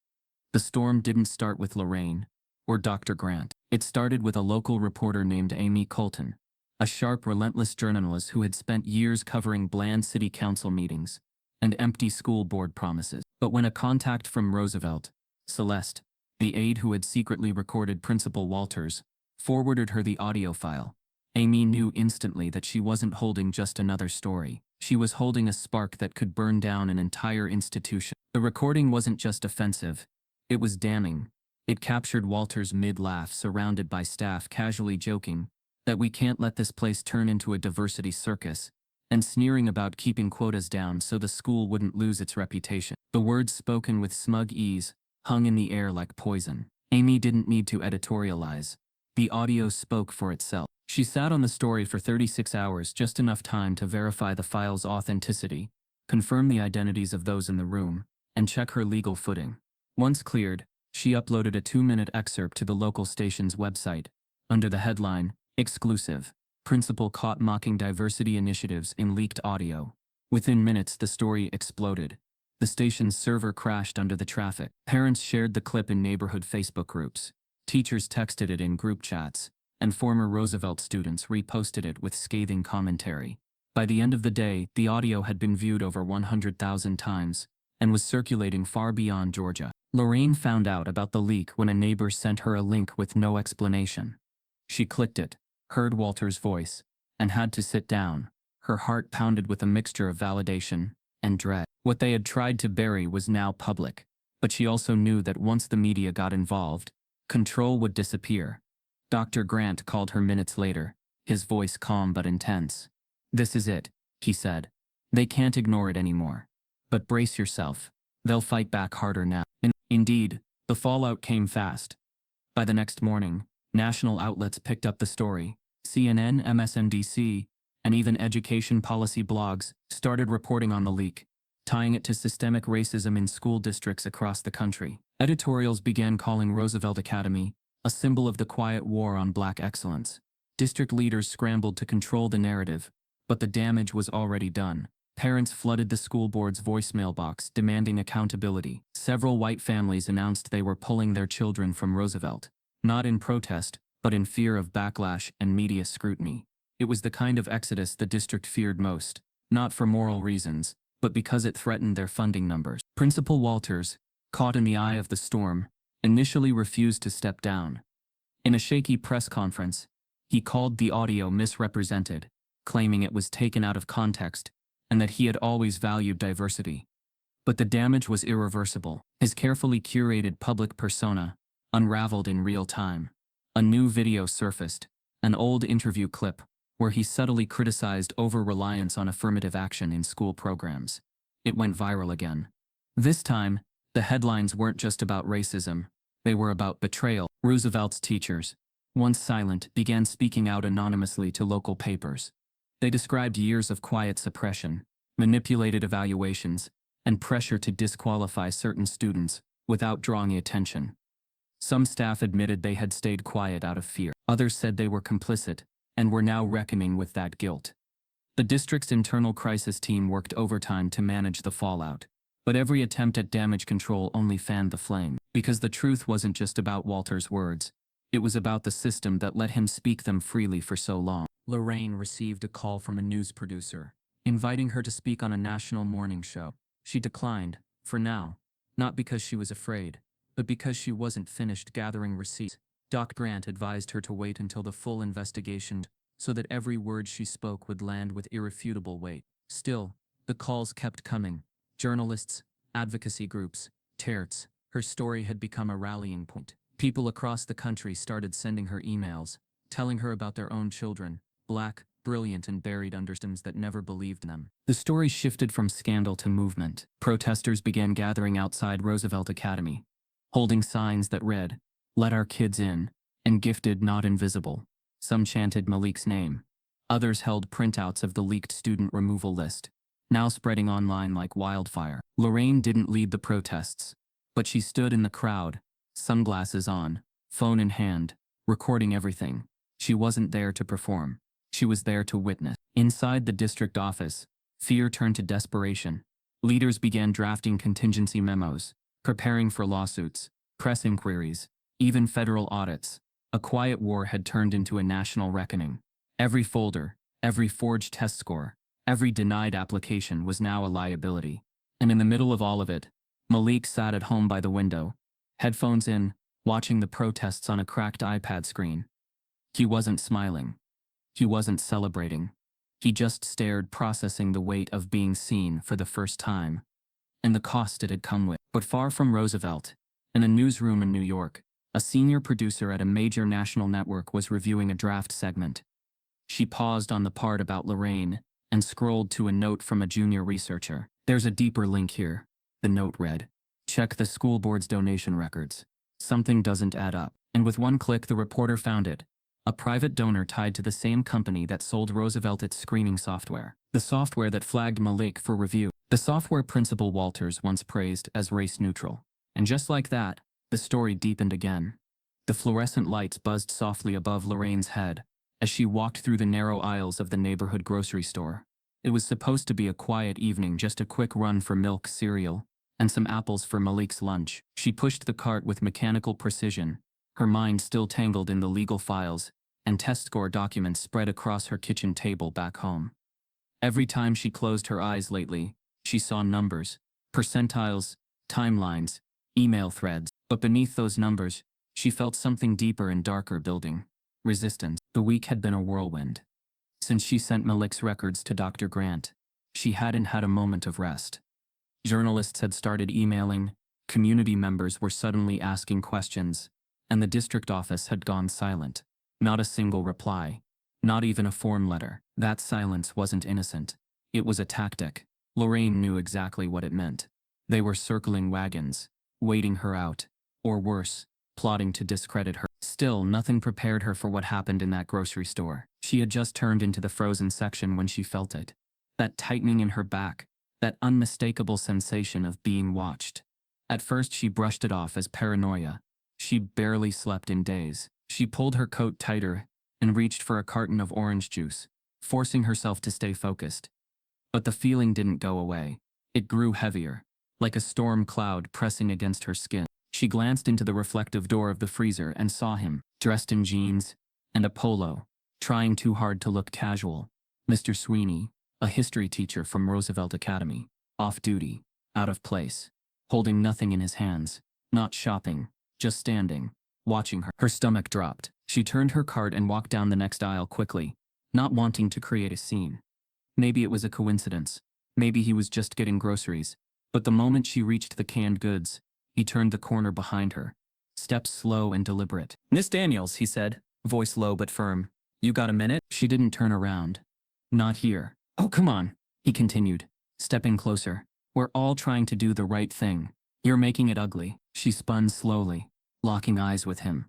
The storm didn't start with Lorraine or Dr. Grant. It started with a local reporter named Amy Colton, a sharp, relentless journalist who had spent years covering bland city council meetings and empty school board promises. But when a contact from Roosevelt, Celeste, the aide who had secretly recorded Principal Walters, forwarded her the audio file, Amy knew instantly that she wasn't holding just another story. She was holding a spark that could burn down an entire institution. The recording wasn't just offensive, it was damning. It captured Walter's mid-laugh surrounded by staff casually joking that "we can't let this place turn into a diversity circus," and sneering about keeping quotas down so the school wouldn't lose its reputation. The words, spoken with smug ease, hung in the air like poison. Amy didn't need to editorialize. The audio spoke for itself. She sat on the story for 36 hours, just enough time to verify the file's authenticity, confirm the identities of those in the room, and check her legal footing. Once cleared, she uploaded a 2-minute excerpt to the local station's website, under the headline, "Exclusive. Principal Caught Mocking Diversity Initiatives in Leaked Audio." Within minutes, the story exploded. The station's server crashed under the traffic. Parents shared the clip in neighborhood Facebook groups. Teachers texted it in group chats, and former Roosevelt students reposted it with scathing commentary. By the end of the day, the audio had been viewed over 100,000 times, and was circulating far beyond Georgia. Lorraine found out about the leak when a neighbor sent her a link with no explanation. She clicked it, heard Walter's voice, and had to sit down. Her heart pounded with a mixture of validation and dread. What they had tried to bury was now public, but she also knew that once the media got involved, control would disappear. Dr. Grant called her minutes later, his voice calm but intense. "This is it," he said. "They can't ignore it anymore. But brace yourself. They'll fight back harder now." Indeed, the fallout came fast. By the next morning, national outlets picked up the story. CNN, MSNBC, and even education policy blogs started reporting on the leak, tying it to systemic racism in school districts across the country. Editorials began calling Roosevelt Academy a symbol of the quiet war on black excellence. District leaders scrambled to control the narrative, but the damage was already done. Parents flooded the school board's voicemail box demanding accountability. Several white families announced they were pulling their children from Roosevelt, not in protest, but in fear of backlash and media scrutiny. It was the kind of exodus the district feared most, not for moral reasons, but because it threatened their funding numbers. Principal Walters, caught in the eye of the storm, initially refused to step down. In a shaky press conference, he called the audio misrepresented, claiming it was taken out of context, and that he had always valued diversity. But the damage was irreversible. His carefully curated public persona unraveled in real time. A new video surfaced, an old interview clip, where he subtly criticized over-reliance on affirmative action in school programs. It went viral again. This time, the headlines weren't just about racism, they were about betrayal. Roosevelt's teachers, once silent, began speaking out anonymously to local papers. They described years of quiet suppression, manipulated evaluations, and pressure to disqualify certain students without drawing attention. Some staff admitted they had stayed quiet out of fear. Others said they were complicit and were now reckoning with that guilt. The district's internal crisis team worked overtime to manage the fallout, but every attempt at damage control only fanned the flame, because the truth wasn't just about Walter's words. It was about the system that let him speak them freely for so long. Lorraine received a call from a news producer, inviting her to speak on a national morning show. She declined, for now, not because she was afraid, but because she wasn't finished gathering receipts. Doc Grant advised her to wait until the full investigation, so that every word she spoke would land with irrefutable weight. Still, the calls kept coming. Journalists, advocacy groups, terts. Her story had become a rallying point. People across the country started sending her emails, telling her about their own children, black, brilliant and buried under systems that never believed in them. The story shifted from scandal to movement. Protesters began gathering outside Roosevelt Academy, holding signs that read, "Let our kids in," and "Gifted, not invisible." Some chanted Malik's name. Others held printouts of the leaked student removal list, now spreading online like wildfire. Lorraine didn't lead the protests, but she stood in the crowd, sunglasses on, phone in hand, recording everything. She wasn't there to perform. She was there to witness. Inside the district office, fear turned to desperation. Leaders began drafting contingency memos, preparing for lawsuits, press inquiries, even federal audits. A quiet war had turned into a national reckoning. Every folder, every forged test score, every denied application was now a liability. And in the middle of all of it, Malik sat at home by the window, headphones in, watching the protests on a cracked iPad screen. He wasn't smiling. He wasn't celebrating. He just stared, processing the weight of being seen for the first time, and the cost it had come with. But far from Roosevelt, in a newsroom in New York, a senior producer at a major national network was reviewing a draft segment. She paused on the part about Lorraine and scrolled to a note from a junior researcher. "There's a deeper link here," the note read. "Check the school board's donation records. Something doesn't add up." And with one click, the reporter found it. A private donor tied to the same company that sold Roosevelt its screening software. The software that flagged Malik for review. The software Principal Walters once praised as race neutral. And just like that, the story deepened again. The fluorescent lights buzzed softly above Lorraine's head as she walked through the narrow aisles of the neighborhood grocery store. It was supposed to be a quiet evening, just a quick run for milk, cereal, and some apples for Malik's lunch. She pushed the cart with mechanical precision, her mind still tangled in the legal files and test score documents spread across her kitchen table back home. Every time she closed her eyes lately, she saw numbers, percentiles, timelines, email threads. But beneath those numbers, she felt something deeper and darker building. Resistance. The week had been a whirlwind. Since she sent Malik's records to Dr. Grant, she hadn't had a moment of rest. Journalists had started emailing, community members were suddenly asking questions, and the district office had gone silent. Not a single reply. Not even a form letter. That silence wasn't innocent. It was a tactic. Lorraine knew exactly what it meant. They were circling wagons, waiting her out, or worse, plotting to discredit her. Still, nothing prepared her for what happened in that grocery store. She had just turned into the frozen section when she felt it. That tightening in her back, that unmistakable sensation of being watched. At first she brushed it off as paranoia. She'd barely slept in days. She pulled her coat tighter and reached for a carton of orange juice, forcing herself to stay focused. But the feeling didn't go away. It grew heavier, like a storm cloud pressing against her skin. She glanced into the reflective door of the freezer and saw him, dressed in jeans and a polo, trying too hard to look casual. Mr. Sweeney, a history teacher from Roosevelt Academy, off duty, out of place, holding nothing in his hands, not shopping, just standing, watching her. Her stomach dropped. She turned her cart and walked down the next aisle quickly, not wanting to create a scene. Maybe it was a coincidence. Maybe he was just getting groceries. But the moment she reached the canned goods, he turned the corner behind her, steps slow and deliberate. "Miss Daniels," he said, voice low but firm. "You got a minute?" She didn't turn around. "Not here." "Oh, come on," he continued, stepping closer. "We're all trying to do the right thing. You're making it ugly." She spun slowly, locking eyes with him.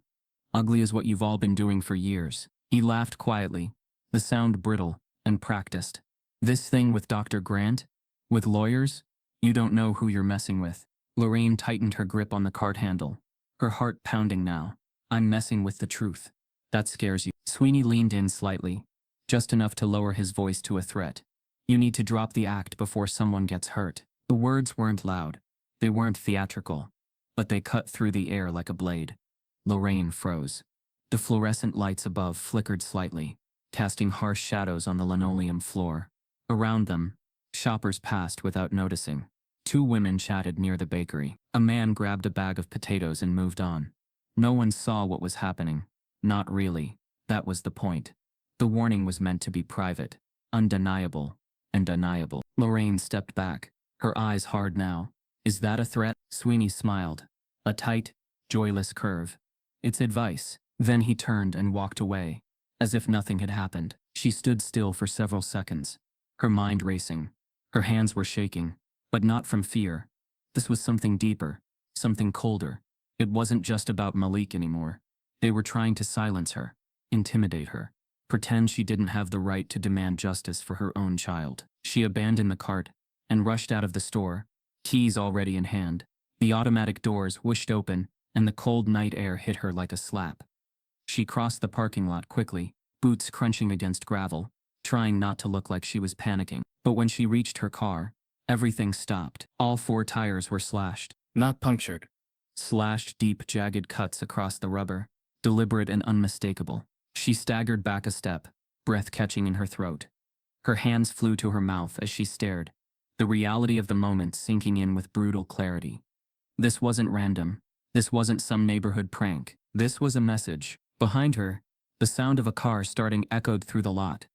"Ugly is what you've all been doing for years." He laughed quietly, the sound brittle and practiced. "This thing with Dr. Grant? With lawyers? You don't know who you're messing with." Lorraine tightened her grip on the cart handle, her heart pounding now. "I'm messing with the truth. That scares you." Sweeney leaned in slightly, just enough to lower his voice to a threat. "You need to drop the act before someone gets hurt." The words weren't loud. They weren't theatrical. But they cut through the air like a blade. Lorraine froze. The fluorescent lights above flickered slightly, casting harsh shadows on the linoleum floor. Around them, shoppers passed without noticing. Two women chatted near the bakery. A man grabbed a bag of potatoes and moved on. No one saw what was happening. Not really. That was the point. The warning was meant to be private, undeniable, and deniable. Lorraine stepped back, her eyes hard now. "Is that a threat?" Sweeney smiled. A tight, joyless curve. "It's advice." Then he turned and walked away, as if nothing had happened. She stood still for several seconds, her mind racing. Her hands were shaking, but not from fear. This was something deeper, something colder. It wasn't just about Malik anymore. They were trying to silence her, intimidate her, pretend she didn't have the right to demand justice for her own child. She abandoned the cart and rushed out of the store, keys already in hand. The automatic doors whooshed open, and the cold night air hit her like a slap. She crossed the parking lot quickly, boots crunching against gravel, trying not to look like she was panicking. But when she reached her car, everything stopped. All four tires were slashed. Not punctured. Slashed deep, jagged cuts across the rubber, deliberate and unmistakable. She staggered back a step, breath catching in her throat. Her hands flew to her mouth as she stared, the reality of the moment sinking in with brutal clarity. This wasn't random. This wasn't some neighborhood prank. This was a message. Behind her, the sound of a car starting echoed through the lot.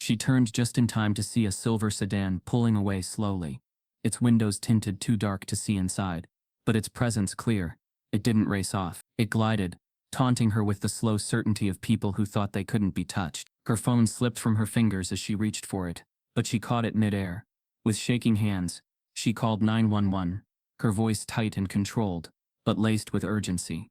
She turned just in time to see a silver sedan pulling away slowly, its windows tinted too dark to see inside, but its presence clear. It didn't race off. It glided, taunting her with the slow certainty of people who thought they couldn't be touched. Her phone slipped from her fingers as she reached for it, but she caught it mid-air. With shaking hands, she called 911, her voice tight and controlled, but laced with urgency.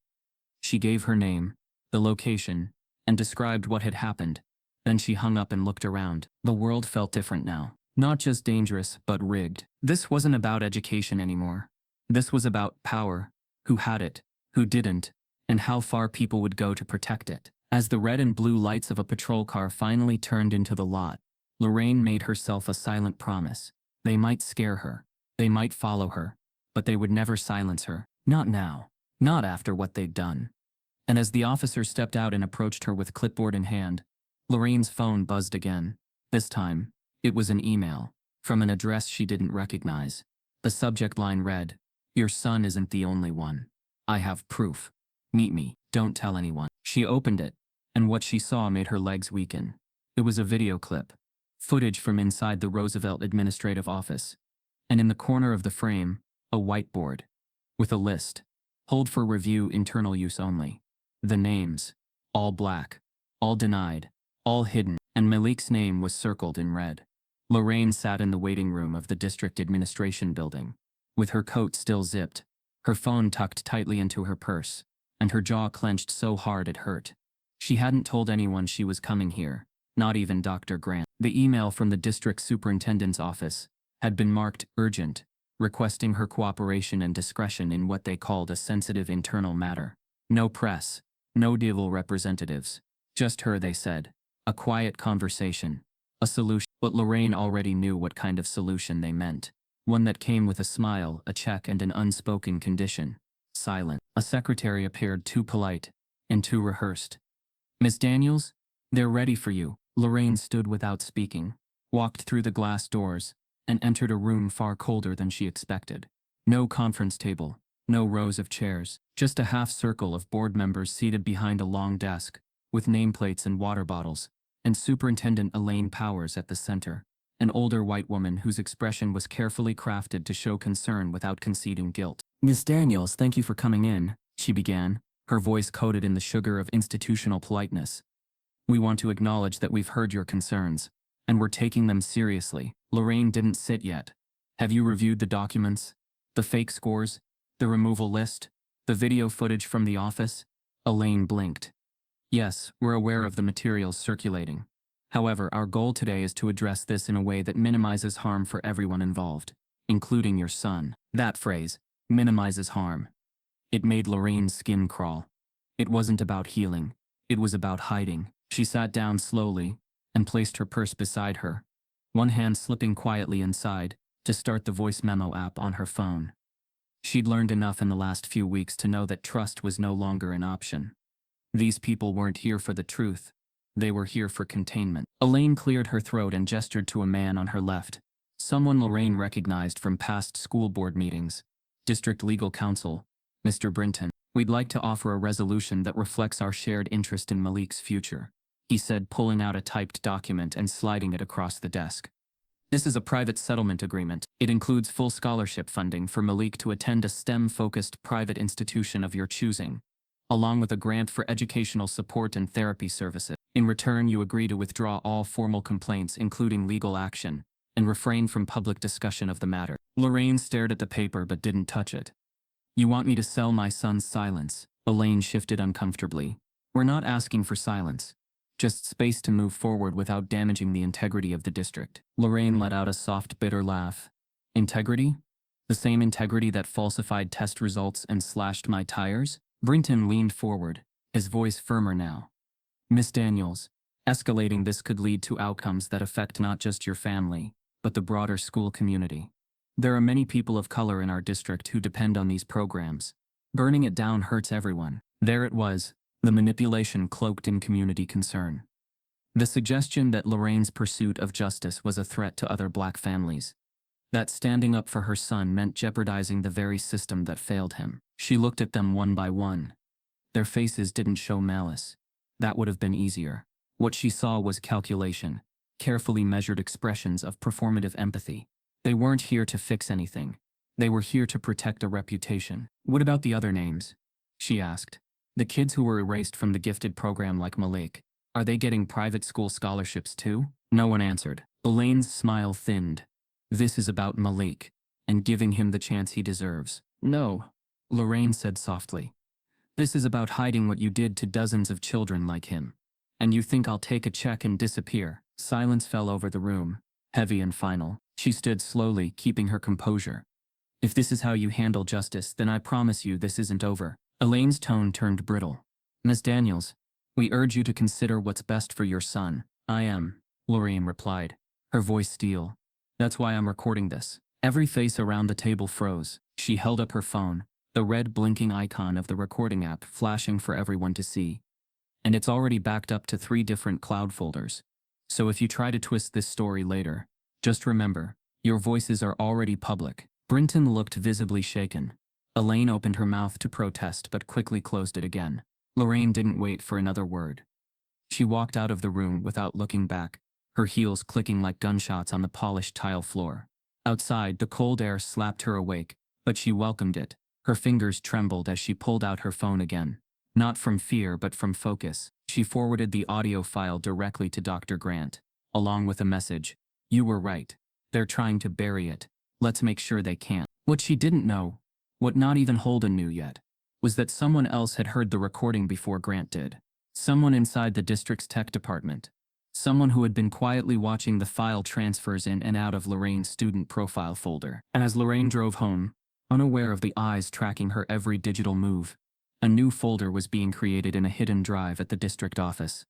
She gave her name, the location, and described what had happened. Then she hung up and looked around. The world felt different now. Not just dangerous, but rigged. This wasn't about education anymore. This was about power, who had it, who didn't, and how far people would go to protect it. As the red and blue lights of a patrol car finally turned into the lot, Lorraine made herself a silent promise. They might scare her. They might follow her. But they would never silence her. Not now. Not after what they'd done. And as the officer stepped out and approached her with clipboard in hand, Lorraine's phone buzzed again. This time, it was an email, from an address she didn't recognize. The subject line read, "Your son isn't the only one. I have proof. Meet me. Don't tell anyone." She opened it, and what she saw made her legs weaken. It was a video clip, footage from inside the Roosevelt Administrative Office. And in the corner of the frame, a whiteboard, with a list. Hold for review, internal use only. The names, all black, all denied, all hidden, and Malik's name was circled in red. Lorraine sat in the waiting room of the district administration building, with her coat still zipped, her phone tucked tightly into her purse, and her jaw clenched so hard it hurt. She hadn't told anyone she was coming here, not even Dr. Grant. The email from the district superintendent's office had been marked urgent, requesting her cooperation and discretion in what they called a sensitive internal matter. No press, no civil representatives. Just her, they said. A quiet conversation. A solution. But Lorraine already knew what kind of solution they meant. One that came with a smile, a check, and an unspoken condition. Silent. A secretary appeared too polite and too rehearsed. "Miss Daniels? They're ready for you." Lorraine stood without speaking, walked through the glass doors, and entered a room far colder than she expected. No conference table, no rows of chairs, just a half circle of board members seated behind a long desk, with nameplates and water bottles, and Superintendent Elaine Powers at the center, an older white woman whose expression was carefully crafted to show concern without conceding guilt. "Miss Daniels, thank you for coming in," she began, her voice coated in the sugar of institutional politeness. "We want to acknowledge that we've heard your concerns, and we're taking them seriously." Lorraine didn't sit yet. "Have you reviewed the documents? The fake scores? The removal list? The video footage from the office?" Elaine blinked. "Yes, we're aware of the materials circulating. However, our goal today is to address this in a way that minimizes harm for everyone involved, including your son." That phrase, minimizes harm. It made Lorraine's skin crawl. It wasn't about healing. It was about hiding. She sat down slowly and placed her purse beside her, one hand slipping quietly inside to start the voice memo app on her phone. She'd learned enough in the last few weeks to know that trust was no longer an option. These people weren't here for the truth. They were here for containment. Elaine cleared her throat and gestured to a man on her left, someone Lorraine recognized from past school board meetings. "District Legal Counsel, Mr. Brinton, we'd like to offer a resolution that reflects our shared interest in Malik's future," he said, pulling out a typed document and sliding it across the desk. "This is a private settlement agreement. It includes full scholarship funding for Malik to attend a STEM-focused private institution of your choosing, along with a grant for educational support and therapy services. In return, you agree to withdraw all formal complaints, including legal action, and refrain from public discussion of the matter." Lorraine stared at the paper but didn't touch it. "You want me to sell my son's silence?" Elaine shifted uncomfortably. "We're not asking for silence. Just space to move forward without damaging the integrity of the district." Lorraine let out a soft, bitter laugh. "Integrity? The same integrity that falsified test results and slashed my tires?" Brinton leaned forward, his voice firmer now. "Miss Daniels, escalating this could lead to outcomes that affect not just your family, but the broader school community. There are many people of color in our district who depend on these programs. Burning it down hurts everyone." There it was, the manipulation cloaked in community concern. The suggestion that Lorraine's pursuit of justice was a threat to other black families. That standing up for her son meant jeopardizing the very system that failed him. She looked at them one by one. Their faces didn't show malice. That would have been easier. What she saw was calculation, carefully measured expressions of performative empathy. They weren't here to fix anything. They were here to protect a reputation. "What about the other names?" she asked. "The kids who were erased from the gifted program like Malik, are they getting private school scholarships too?" No one answered. Elaine's smile thinned. "This is about Malik, and giving him the chance he deserves." "No," Lorraine said softly. "This is about hiding what you did to dozens of children like him. And you think I'll take a check and disappear?" Silence fell over the room, heavy and final. She stood slowly, keeping her composure. "If this is how you handle justice, then I promise you this isn't over." Elaine's tone turned brittle. "Miss Daniels, we urge you to consider what's best for your son." "I am," Lorraine replied, her voice steel. "That's why I'm recording this." Every face around the table froze. She held up her phone, the red blinking icon of the recording app flashing for everyone to see. "And it's already backed up to 3 different cloud folders. So if you try to twist this story later, just remember, your voices are already public." Brinton looked visibly shaken. Elaine opened her mouth to protest but quickly closed it again. Lorraine didn't wait for another word. She walked out of the room without looking back, her heels clicking like gunshots on the polished tile floor. Outside, the cold air slapped her awake, but she welcomed it. Her fingers trembled as she pulled out her phone again. Not from fear but from focus. She forwarded the audio file directly to Dr. Grant, along with a message. "You were right. They're trying to bury it. Let's make sure they can't." What she didn't know, what not even Holden knew yet, was that someone else had heard the recording before Grant did. Someone inside the district's tech department. Someone who had been quietly watching the file transfers in and out of Lorraine's student profile folder. And as Lorraine drove home, unaware of the eyes tracking her every digital move, a new folder was being created in a hidden drive at the district office.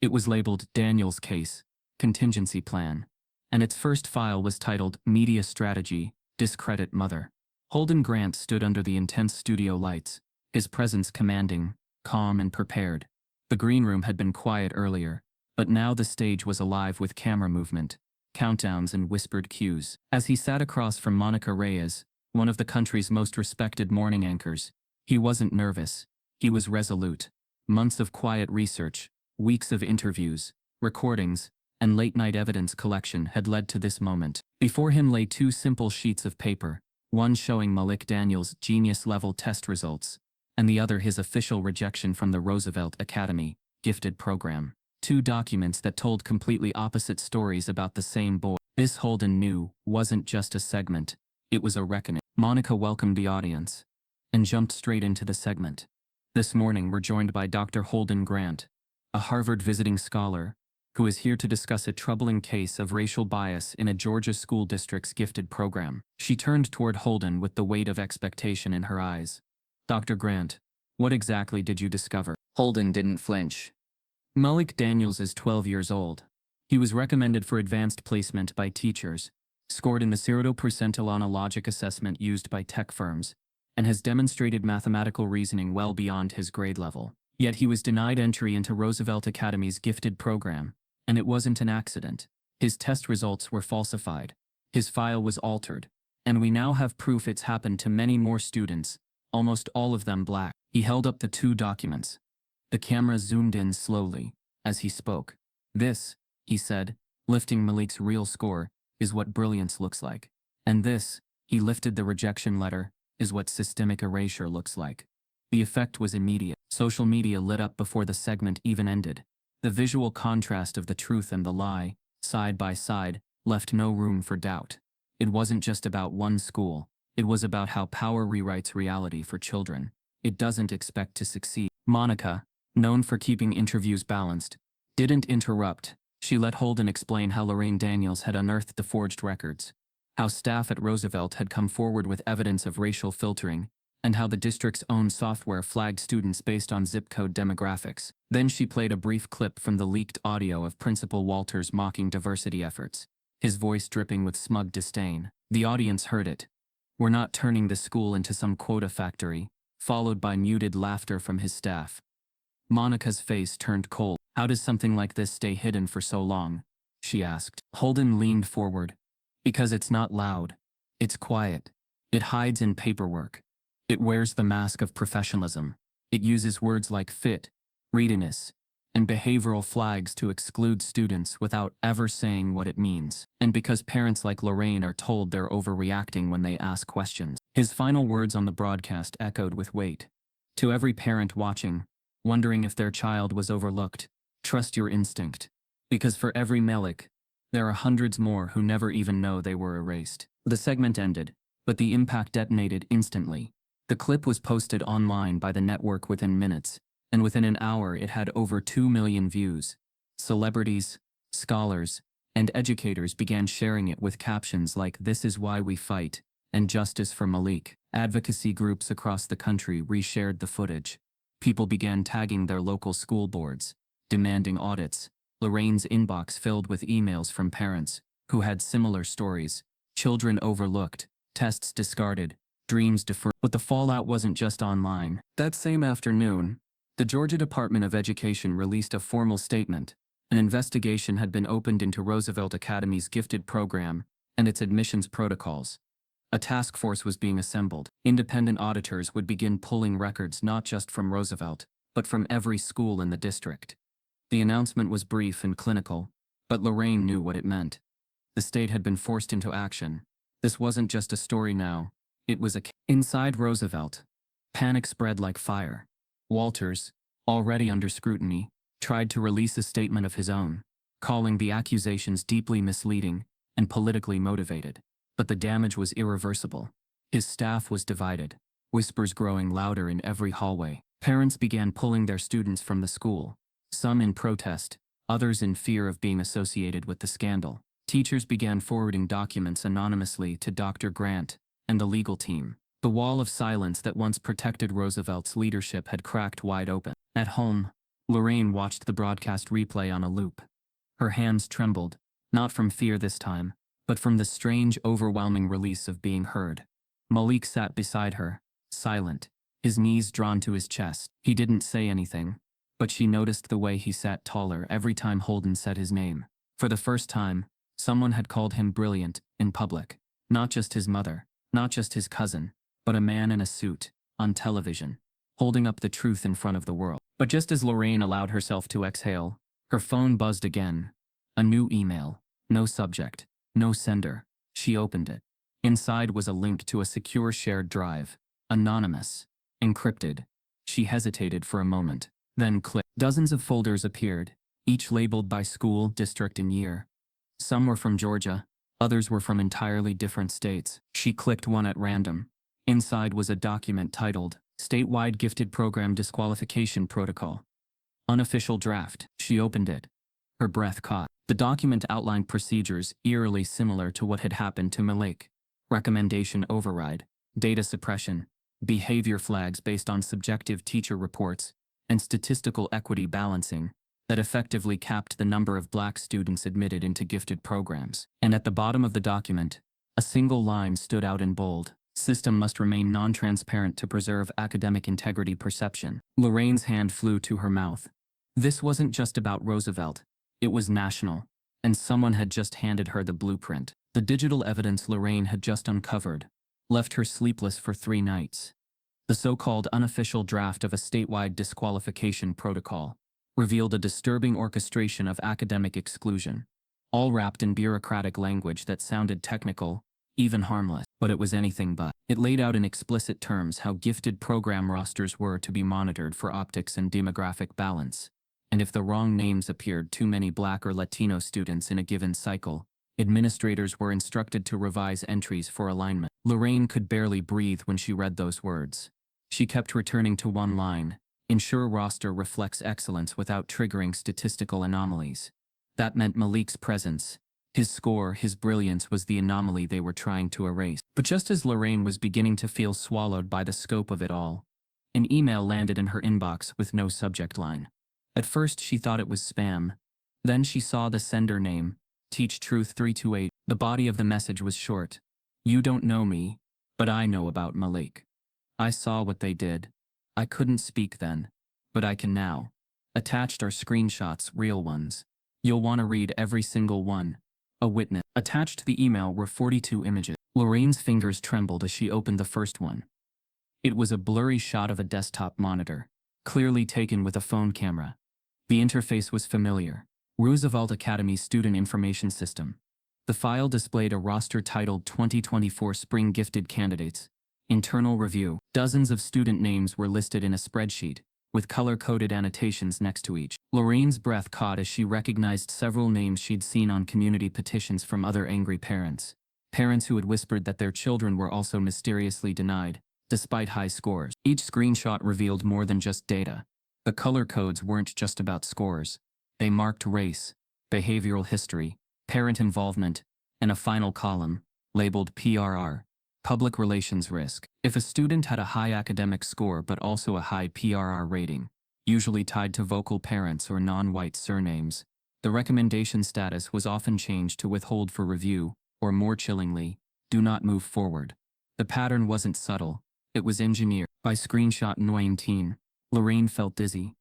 It was labeled Daniels Case, Contingency Plan. and its first file was titled Media Strategy, Discredit Mother. Holden Grant stood under the intense studio lights, his presence commanding, calm and prepared. The green room had been quiet earlier, but now the stage was alive with camera movement, countdowns and whispered cues. As he sat across from Monica Reyes, one of the country's most respected morning anchors, he wasn't nervous. He was resolute. Months of quiet research, weeks of interviews, recordings, and late-night evidence collection had led to this moment. Before him lay two simple sheets of paper, one showing Malik Daniels' genius-level test results, and the other his official rejection from the Roosevelt Academy gifted program. Two documents that told completely opposite stories about the same boy. This, Holden knew, wasn't just a segment, it was a reckoning. Monica welcomed the audience and jumped straight into the segment. This morning we're joined by Dr. Holden Grant, a Harvard visiting scholar, who is here to discuss a troubling case of racial bias in a Georgia school district's gifted program. She turned toward Holden with the weight of expectation in her eyes. Dr. Grant, what exactly did you discover? Holden didn't flinch. Malik Daniels is 12 years old. He was recommended for advanced placement by teachers, scored in the 0th percentile on a logic assessment used by tech firms, and has demonstrated mathematical reasoning well beyond his grade level. Yet he was denied entry into Roosevelt Academy's gifted program, and it wasn't an accident. His test results were falsified. His file was altered, and we now have proof it's happened to many more students, almost all of them black. He held up the two documents. The camera zoomed in slowly as he spoke. This, he said, lifting Malik's real score, is what brilliance looks like. And this, he lifted the rejection letter, is what systemic erasure looks like. The effect was immediate. Social media lit up before the segment even ended. The visual contrast of the truth and the lie, side by side, left no room for doubt. It wasn't just about one school. It was about how power rewrites reality for children. It doesn't expect to succeed. Monica, known for keeping interviews balanced, didn't interrupt. She let Holden explain how Lorraine Daniels had unearthed the forged records, how staff at Roosevelt had come forward with evidence of racial filtering, and how the district's own software flagged students based on zip code demographics. Then she played a brief clip from the leaked audio of Principal Walters mocking diversity efforts, his voice dripping with smug disdain. The audience heard it. "We're not turning the school into some quota factory," followed by muted laughter from his staff. Monica's face turned cold. "How does something like this stay hidden for so long?" she asked. Holden leaned forward. "Because it's not loud. It's quiet. It hides in paperwork. It wears the mask of professionalism. It uses words like fit, readiness, and behavioral flags to exclude students without ever saying what it means. And because parents like Lorraine are told they're overreacting when they ask questions." His final words on the broadcast echoed with weight. To every parent watching, wondering if their child was overlooked, trust your instinct. Because for every Malik, there are hundreds more who never even know they were erased. The segment ended, but the impact detonated instantly. The clip was posted online by the network within minutes, and within an hour it had over 2 million views. Celebrities, scholars, and educators began sharing it with captions like "This is why we fight" and "Justice for Malik." Advocacy groups across the country reshared the footage. People began tagging their local school boards, demanding audits. Lorraine's inbox filled with emails from parents who had similar stories. Children overlooked, tests discarded, dreams deferred. But the fallout wasn't just online. That same afternoon, the Georgia Department of Education released a formal statement. An investigation had been opened into Roosevelt Academy's gifted program and its admissions protocols. A task force was being assembled. Independent auditors would begin pulling records not just from Roosevelt, but from every school in the district. The announcement was brief and clinical, but Lorraine knew what it meant. The state had been forced into action. This wasn't just a story now. It was inside Roosevelt. Panic spread like fire. Walters, already under scrutiny, tried to release a statement of his own, calling the accusations deeply misleading and politically motivated. But the damage was irreversible. His staff was divided, whispers growing louder in every hallway. Parents began pulling their students from the school, some in protest, others in fear of being associated with the scandal. Teachers began forwarding documents anonymously to Dr. Grant and the legal team. The wall of silence that once protected Roosevelt's leadership had cracked wide open. At home, Lorraine watched the broadcast replay on a loop. Her hands trembled, Not from fear this time, but from the strange, overwhelming release of being heard. Malik sat beside her, silent, his knees drawn to his chest. He didn't say anything, but she noticed the way he sat taller every time Holden said his name. For the first time, someone had called him brilliant, in public. Not just his mother, not just his cousin, but a man in a suit, on television, holding up the truth in front of the world. But just as Lorraine allowed herself to exhale, her phone buzzed again. A new email. No subject. No sender. She opened it. Inside was a link to a secure shared drive. Anonymous. Encrypted. She hesitated for a moment, then clicked. Dozens of folders appeared, each labeled by school, district, and year. Some were from Georgia, others were from entirely different states. She clicked one at random. Inside was a document titled, Statewide Gifted Program Disqualification Protocol. Unofficial draft. She opened it. Her breath caught. The document outlined procedures eerily similar to what had happened to Malik. Recommendation override, data suppression, behavior flags based on subjective teacher reports, and statistical equity balancing that effectively capped the number of black students admitted into gifted programs. And at the bottom of the document, a single line stood out in bold. System must remain non-transparent to preserve academic integrity perception. Lorraine's hand flew to her mouth. This wasn't just about Roosevelt. It was national, and someone had just handed her the blueprint. The digital evidence Lorraine had just uncovered left her sleepless for 3 nights. The so-called unofficial draft of a statewide disqualification protocol revealed a disturbing orchestration of academic exclusion, all wrapped in bureaucratic language that sounded technical, even harmless. But it was anything but. It laid out in explicit terms how gifted program rosters were to be monitored for optics and demographic balance. And if the wrong names appeared too many Black or Latino students in a given cycle, administrators were instructed to revise entries for alignment. Lorraine could barely breathe when she read those words. She kept returning to one line, ensure roster reflects excellence without triggering statistical anomalies. That meant Malik's presence, his score, his brilliance was the anomaly they were trying to erase. But just as Lorraine was beginning to feel swallowed by the scope of it all, an email landed in her inbox with no subject line. At first she thought it was spam. Then she saw the sender name, Teach Truth 328. The body of the message was short. You don't know me, but I know about Malik. I saw what they did. I couldn't speak then, but I can now. Attached are screenshots, real ones. You'll want to read every single one. A witness. Attached to the email were 42 images. Lorraine's fingers trembled as she opened the first one. It was a blurry shot of a desktop monitor, clearly taken with a phone camera. The interface was familiar. Roosevelt Academy Student Information System. The file displayed a roster titled 2024 Spring Gifted Candidates. Internal review. Dozens of student names were listed in a spreadsheet, with color-coded annotations next to each. Lorraine's breath caught as she recognized several names she'd seen on community petitions from other angry parents. Parents who had whispered that their children were also mysteriously denied, despite high scores. Each screenshot revealed more than just data. The color codes weren't just about scores. They marked race, behavioral history, parent involvement, and a final column, labeled PRR, public relations risk. If a student had a high academic score but also a high PRR rating, usually tied to vocal parents or non-white surnames, the recommendation status was often changed to withhold for review, or more chillingly, do not move forward. The pattern wasn't subtle, it was engineered. By screenshot 19, Lorraine felt dizzy.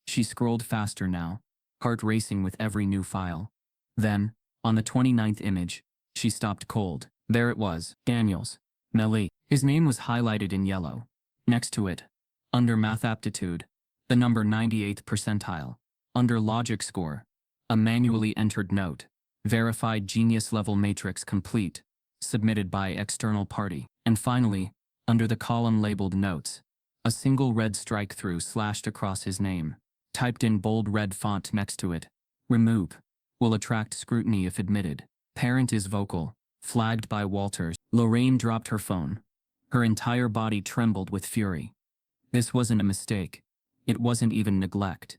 She scrolled faster now, heart racing with every new file. Then, on the 29th image, she stopped cold. There it was, Daniels. Malik. His name was highlighted in yellow. Next to it, under math aptitude, the number 98th percentile. Under logic score, a manually entered note. Verified genius level matrix complete. Submitted by external party. And finally, under the column labeled notes, a single red strike-through slashed across his name. Typed in bold red font next to it. Remove. Will attract scrutiny if admitted. Parent is vocal. Flagged by Walters. Lorraine dropped her phone. Her entire body trembled with fury. This wasn't a mistake. It wasn't even neglect.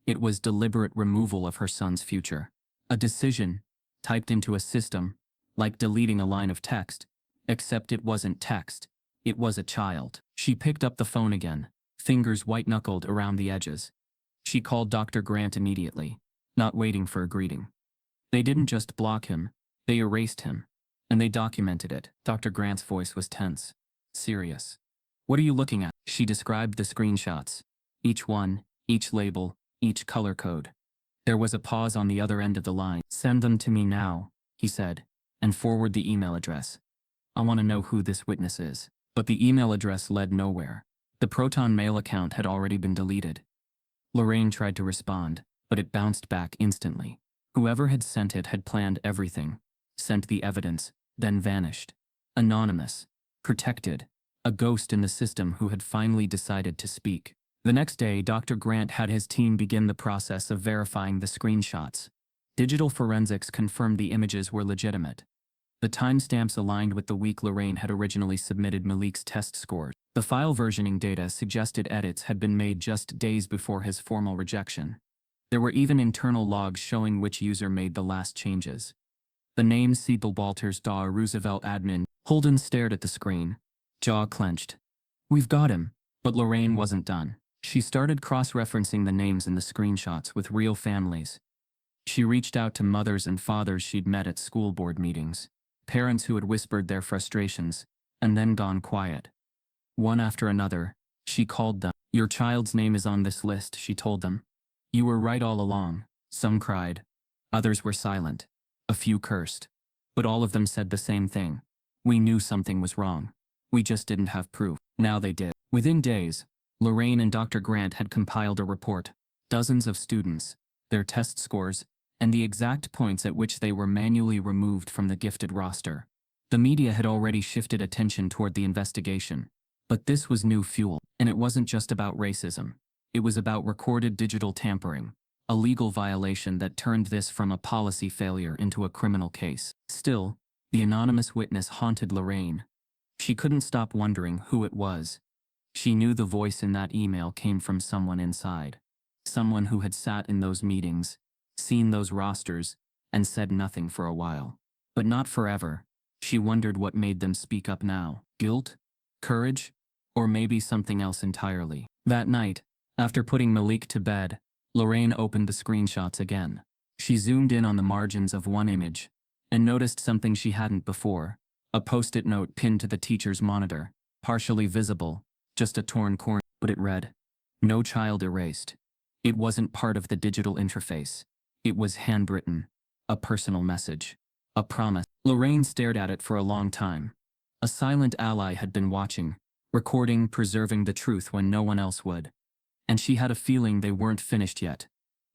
It was deliberate removal of her son's future. A decision, typed into a system, like deleting a line of text, except it wasn't text. It was a child. She picked up the phone again, fingers white-knuckled around the edges. She called Dr. Grant immediately, not waiting for a greeting. They didn't just block him, they erased him. And they documented it. Dr. Grant's voice was tense. Serious. What are you looking at? She described the screenshots. Each one, each label, each color code. There was a pause on the other end of the line. Send them to me now, he said, and forward the email address. I want to know who this witness is. But the email address led nowhere. The Proton Mail account had already been deleted. Lorraine tried to respond, but it bounced back instantly. Whoever had sent it had planned everything, sent the evidence, then vanished. Anonymous. Protected. A ghost in the system who had finally decided to speak. The next day, Dr. Grant had his team begin the process of verifying the screenshots. Digital forensics confirmed the images were legitimate. The timestamps aligned with the week Lorraine had originally submitted Malik's test scores. The file versioning data suggested edits had been made just days before his formal rejection. There were even internal logs showing which user made the last changes. The name Cecil Walters DA Roosevelt admin. Holden stared at the screen, jaw clenched. We've got him. But Lorraine wasn't done. She started cross-referencing the names in the screenshots with real families. She reached out to mothers and fathers she'd met at school board meetings. Parents who had whispered their frustrations, and then gone quiet. One after another, she called them. Your child's name is on this list, she told them. You were right all along. Some cried. Others were silent. A few cursed. But all of them said the same thing. We knew something was wrong. We just didn't have proof. Now they did. Within days, Lorraine and Dr. Grant had compiled a report. Dozens of students, their test scores, and the exact points at which they were manually removed from the gifted roster. The media had already shifted attention toward the investigation. But this was new fuel, and it wasn't just about racism. It was about recorded digital tampering, a legal violation that turned this from a policy failure into a criminal case. Still, the anonymous witness haunted Lorraine. She couldn't stop wondering who it was. She knew the voice in that email came from someone inside. Someone who had sat in those meetings, seen those rosters, and said nothing for a while. But not forever. She wondered what made them speak up now. Guilt? Courage? Or maybe something else entirely. That night, after putting Malik to bed, Lorraine opened the screenshots again. She zoomed in on the margins of one image, and noticed something she hadn't before. A post-it note pinned to the teacher's monitor, partially visible, just a torn corner, but it read, "No child erased." It wasn't part of the digital interface. It was handwritten. A personal message. A promise. Lorraine stared at it for a long time. A silent ally had been watching, recording, preserving the truth when no one else would. And she had a feeling they weren't finished yet.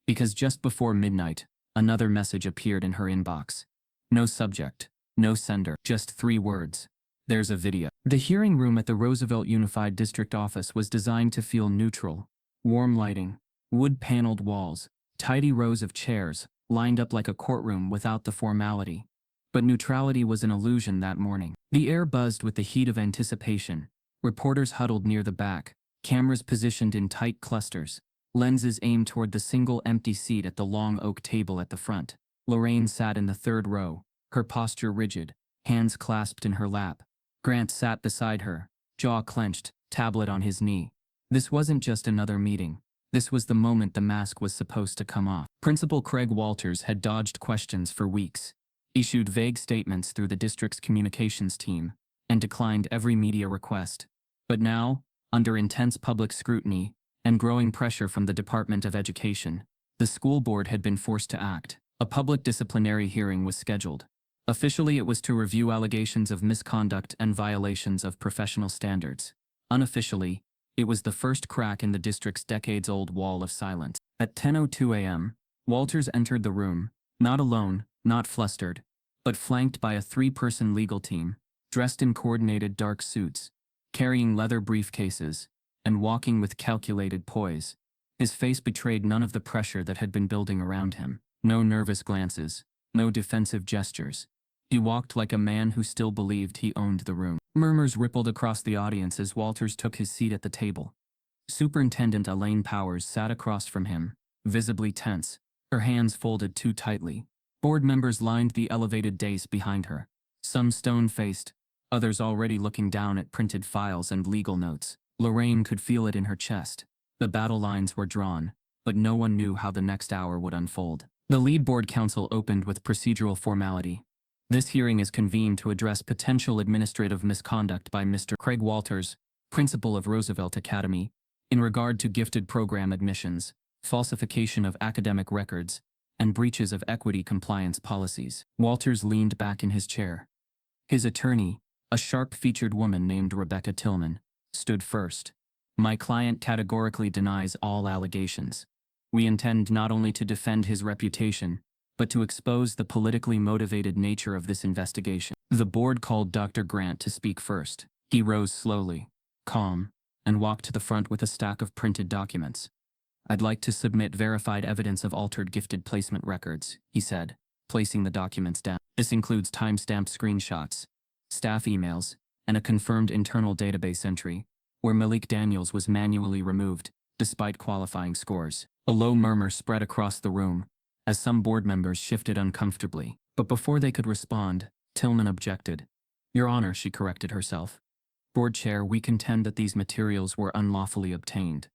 Because just before midnight, another message appeared in her inbox. No subject, no sender, just 3 words. There's a video. The hearing room at the Roosevelt Unified District office was designed to feel neutral. Warm lighting, wood-paneled walls, tidy rows of chairs, lined up like a courtroom without the formality. But neutrality was an illusion that morning. The air buzzed with the heat of anticipation. Reporters huddled near the back, cameras positioned in tight clusters, lenses aimed toward the single empty seat at the long oak table at the front. Lorraine sat in the 3rd row, her posture rigid, hands clasped in her lap. Grant sat beside her, jaw clenched, tablet on his knee. This wasn't just another meeting. This was the moment the mask was supposed to come off. Principal Craig Walters had dodged questions for weeks, issued vague statements through the district's communications team, and declined every media request. But now, under intense public scrutiny and growing pressure from the Department of Education, the school board had been forced to act. A public disciplinary hearing was scheduled. Officially, it was to review allegations of misconduct and violations of professional standards. Unofficially, it was the first crack in the district's decades-old wall of silence. At 10:02 a.m., Walters entered the room, not alone, not flustered, but flanked by a 3-person legal team, dressed in coordinated dark suits, carrying leather briefcases, and walking with calculated poise. His face betrayed none of the pressure that had been building around him. No nervous glances, no defensive gestures. He walked like a man who still believed he owned the room. Murmurs rippled across the audience as Walters took his seat at the table. Superintendent Elaine Powers sat across from him, visibly tense, her hands folded too tightly. Board members lined the elevated dais behind her, some stone-faced, others already looking down at printed files and legal notes. Lorraine could feel it in her chest. The battle lines were drawn, but no one knew how the next hour would unfold. The lead board council opened with procedural formality. This hearing is convened to address potential administrative misconduct by Mr. Craig Walters, principal of Roosevelt Academy, in regard to gifted program admissions, falsification of academic records, and breaches of equity compliance policies. Walters leaned back in his chair. His attorney, a sharp-featured woman named Rebecca Tillman, stood first. My client categorically denies all allegations. We intend not only to defend his reputation, but to expose the politically motivated nature of this investigation. The board called Dr. Grant to speak first. He rose slowly, calm, and walked to the front with a stack of printed documents. I'd like to submit verified evidence of altered gifted placement records, he said, placing the documents down. This includes timestamped screenshots, staff emails, and a confirmed internal database entry, where Malik Daniels was manually removed, despite qualifying scores. A low murmur spread across the room, as some board members shifted uncomfortably. But before they could respond, Tillman objected. Your Honor, she corrected herself. Board Chair, we contend that these materials were unlawfully obtained.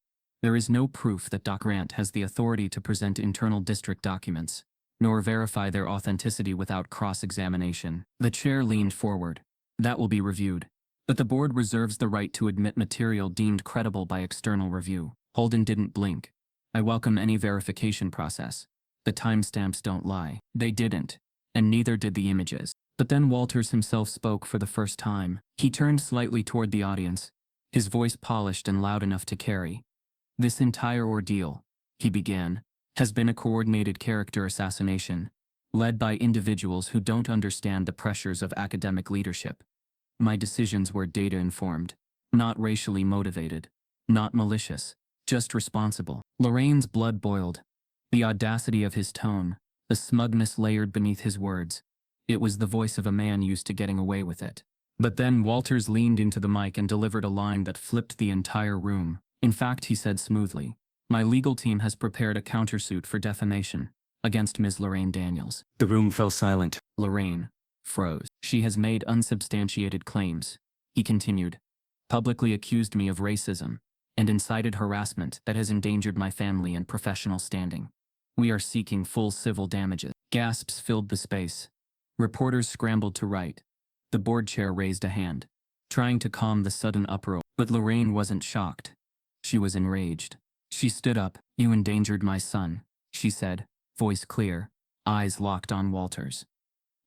There is no proof that Dr. Grant has the authority to present internal district documents, nor verify their authenticity without cross-examination. The chair leaned forward. That will be reviewed. But the board reserves the right to admit material deemed credible by external review. Holden didn't blink. I welcome any verification process. The timestamps don't lie. They didn't. And neither did the images. But then Walters himself spoke for the first time. He turned slightly toward the audience, his voice polished and loud enough to carry. This entire ordeal, he began, has been a coordinated character assassination, led by individuals who don't understand the pressures of academic leadership. My decisions were data-informed, not racially motivated, not malicious, just responsible. Lorraine's blood boiled. The audacity of his tone, the smugness layered beneath his words. It was the voice of a man used to getting away with it. But then Walters leaned into the mic and delivered a line that flipped the entire room. In fact, he said smoothly, my legal team has prepared a countersuit for defamation against Ms. Lorraine Daniels. The room fell silent. Lorraine froze. She has made unsubstantiated claims, he continued, publicly accused me of racism and incited harassment that has endangered my family and professional standing. We are seeking full civil damages. Gasps filled the space. Reporters scrambled to write. The board chair raised a hand, trying to calm the sudden uproar. But Lorraine wasn't shocked. She was enraged. She stood up. You endangered my son, she said, voice clear, eyes locked on Walters.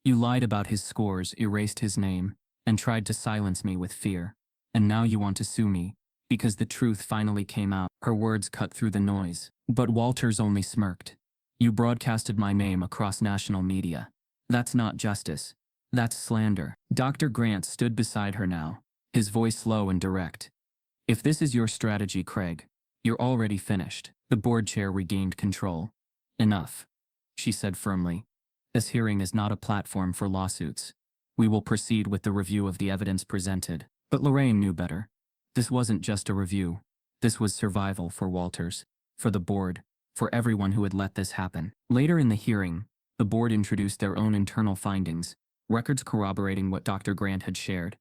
You lied about his scores, erased his name, and tried to silence me with fear. And now you want to sue me, because the truth finally came out. Her words cut through the noise. But Walters only smirked. You broadcasted my name across national media. That's not justice. That's slander. Dr. Grant stood beside her now, his voice low and direct. If this is your strategy, Craig, you're already finished. The board chair regained control. Enough, she said firmly. This hearing is not a platform for lawsuits. We will proceed with the review of the evidence presented. But Lorraine knew better. This wasn't just a review. This was survival for Walters, for the board, for everyone who had let this happen. Later in the hearing, the board introduced their own internal findings, records corroborating what Dr. Grant had shared.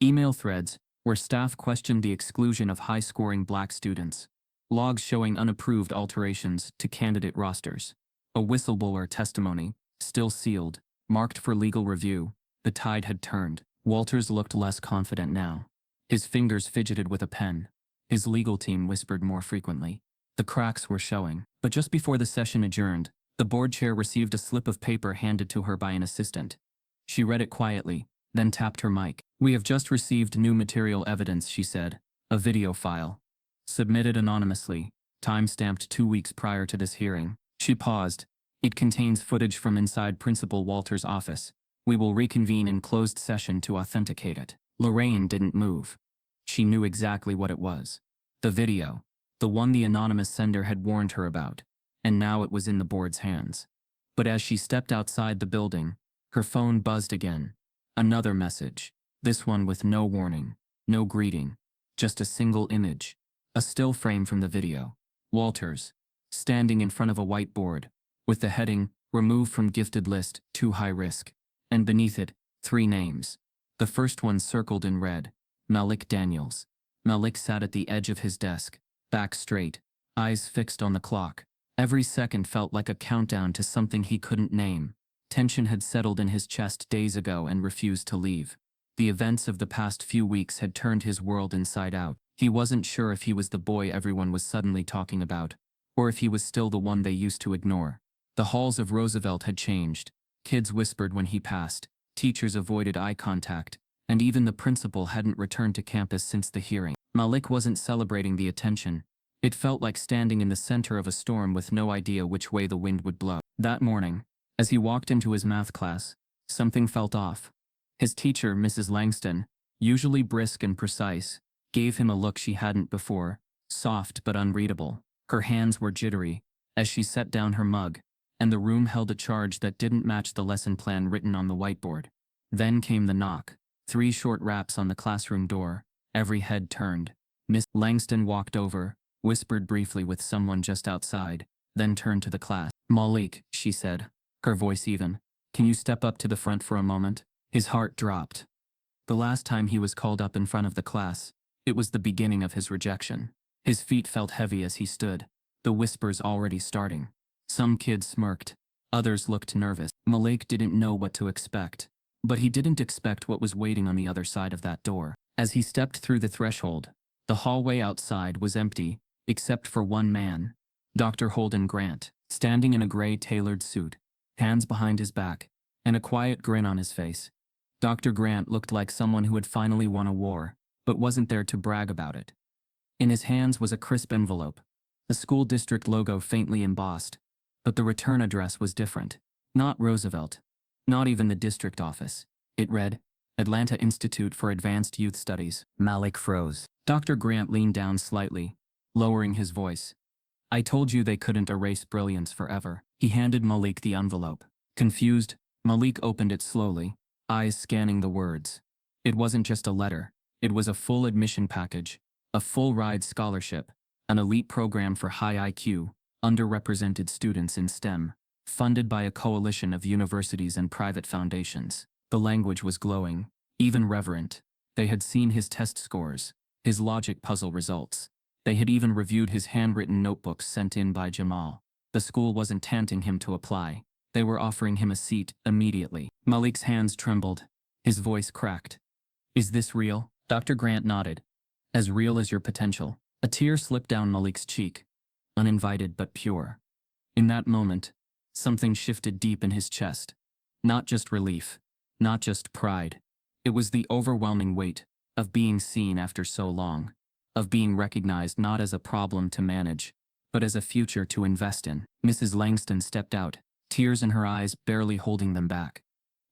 Email threads, where staff questioned the exclusion of high-scoring black students. Logs showing unapproved alterations to candidate rosters. A whistleblower testimony, still sealed, marked for legal review. The tide had turned. Walters looked less confident now. His fingers fidgeted with a pen. His legal team whispered more frequently. The cracks were showing. But just before the session adjourned, the board chair received a slip of paper handed to her by an assistant. She read it quietly, then tapped her mic. We have just received new material evidence, she said. A video file. Submitted anonymously, time-stamped 2 weeks prior to this hearing. She paused. It contains footage from inside Principal Walters' office. We will reconvene in closed session to authenticate it. Lorraine didn't move. She knew exactly what it was. The video. The one the anonymous sender had warned her about. And now it was in the board's hands. But as she stepped outside the building, her phone buzzed again. Another message. This one with no warning, no greeting. Just a single image. A still frame from the video. Walters, standing in front of a whiteboard, with the heading, Removed from Gifted List, Too High Risk. And beneath it, 3 names. The first one circled in red. Malik Daniels. Malik sat at the edge of his desk, back straight, eyes fixed on the clock, Every second felt like a countdown to something he couldn't name. Tension had settled in his chest days ago and refused to leave. The events of the past few weeks had turned his world inside out. He wasn't sure if he was the boy everyone was suddenly talking about, or if he was still the one they used to ignore. The halls of Roosevelt had changed. Kids whispered when he passed, teachers avoided eye contact, and even the principal hadn't returned to campus since the hearing. Malik wasn't celebrating the attention. It felt like standing in the center of a storm with no idea which way the wind would blow. That morning, as he walked into his math class, something felt off. His teacher, Mrs. Langston, usually brisk and precise, gave him a look she hadn't before, soft but unreadable. Her hands were jittery as she set down her mug, and the room held a charge that didn't match the lesson plan written on the whiteboard. Then came the knock. 3 short raps on the classroom door. Every head turned. Miss Langston walked over, whispered briefly with someone just outside, then turned to the class. "Malik," she said, her voice even. "Can you step up to the front for a moment?" His heart dropped. The last time he was called up in front of the class, it was the beginning of his rejection. His feet felt heavy as he stood, the whispers already starting. Some kids smirked. Others looked nervous. Malik didn't know what to expect, but he didn't expect what was waiting on the other side of that door. As he stepped through the threshold, the hallway outside was empty, except for one man, Dr. Holden Grant, standing in a gray tailored suit, hands behind his back, and a quiet grin on his face. Dr. Grant looked like someone who had finally won a war, but wasn't there to brag about it. In his hands was a crisp envelope, the school district logo faintly embossed, but the return address was different. Not Roosevelt, not even the district office. It read, Atlanta Institute for Advanced Youth Studies. Malik froze. Dr. Grant leaned down slightly, lowering his voice. "I told you they couldn't erase brilliance forever." He handed Malik the envelope. Confused, Malik opened it slowly, eyes scanning the words. It wasn't just a letter. It was a full admission package, a full-ride scholarship, an elite program for high IQ, underrepresented students in STEM, funded by a coalition of universities and private foundations. The language was glowing, even reverent. They had seen his test scores, his logic puzzle results. They had even reviewed his handwritten notebooks sent in by Jamal. The school wasn't taunting him to apply. They were offering him a seat immediately. Malik's hands trembled. His voice cracked. "Is this real?" Dr. Grant nodded. "As real as your potential." A tear slipped down Malik's cheek, uninvited but pure. In that moment, something shifted deep in his chest. Not just relief, not just pride. It was the overwhelming weight of being seen after so long, of being recognized not as a problem to manage, but as a future to invest in. Mrs. Langston stepped out, tears in her eyes barely holding them back.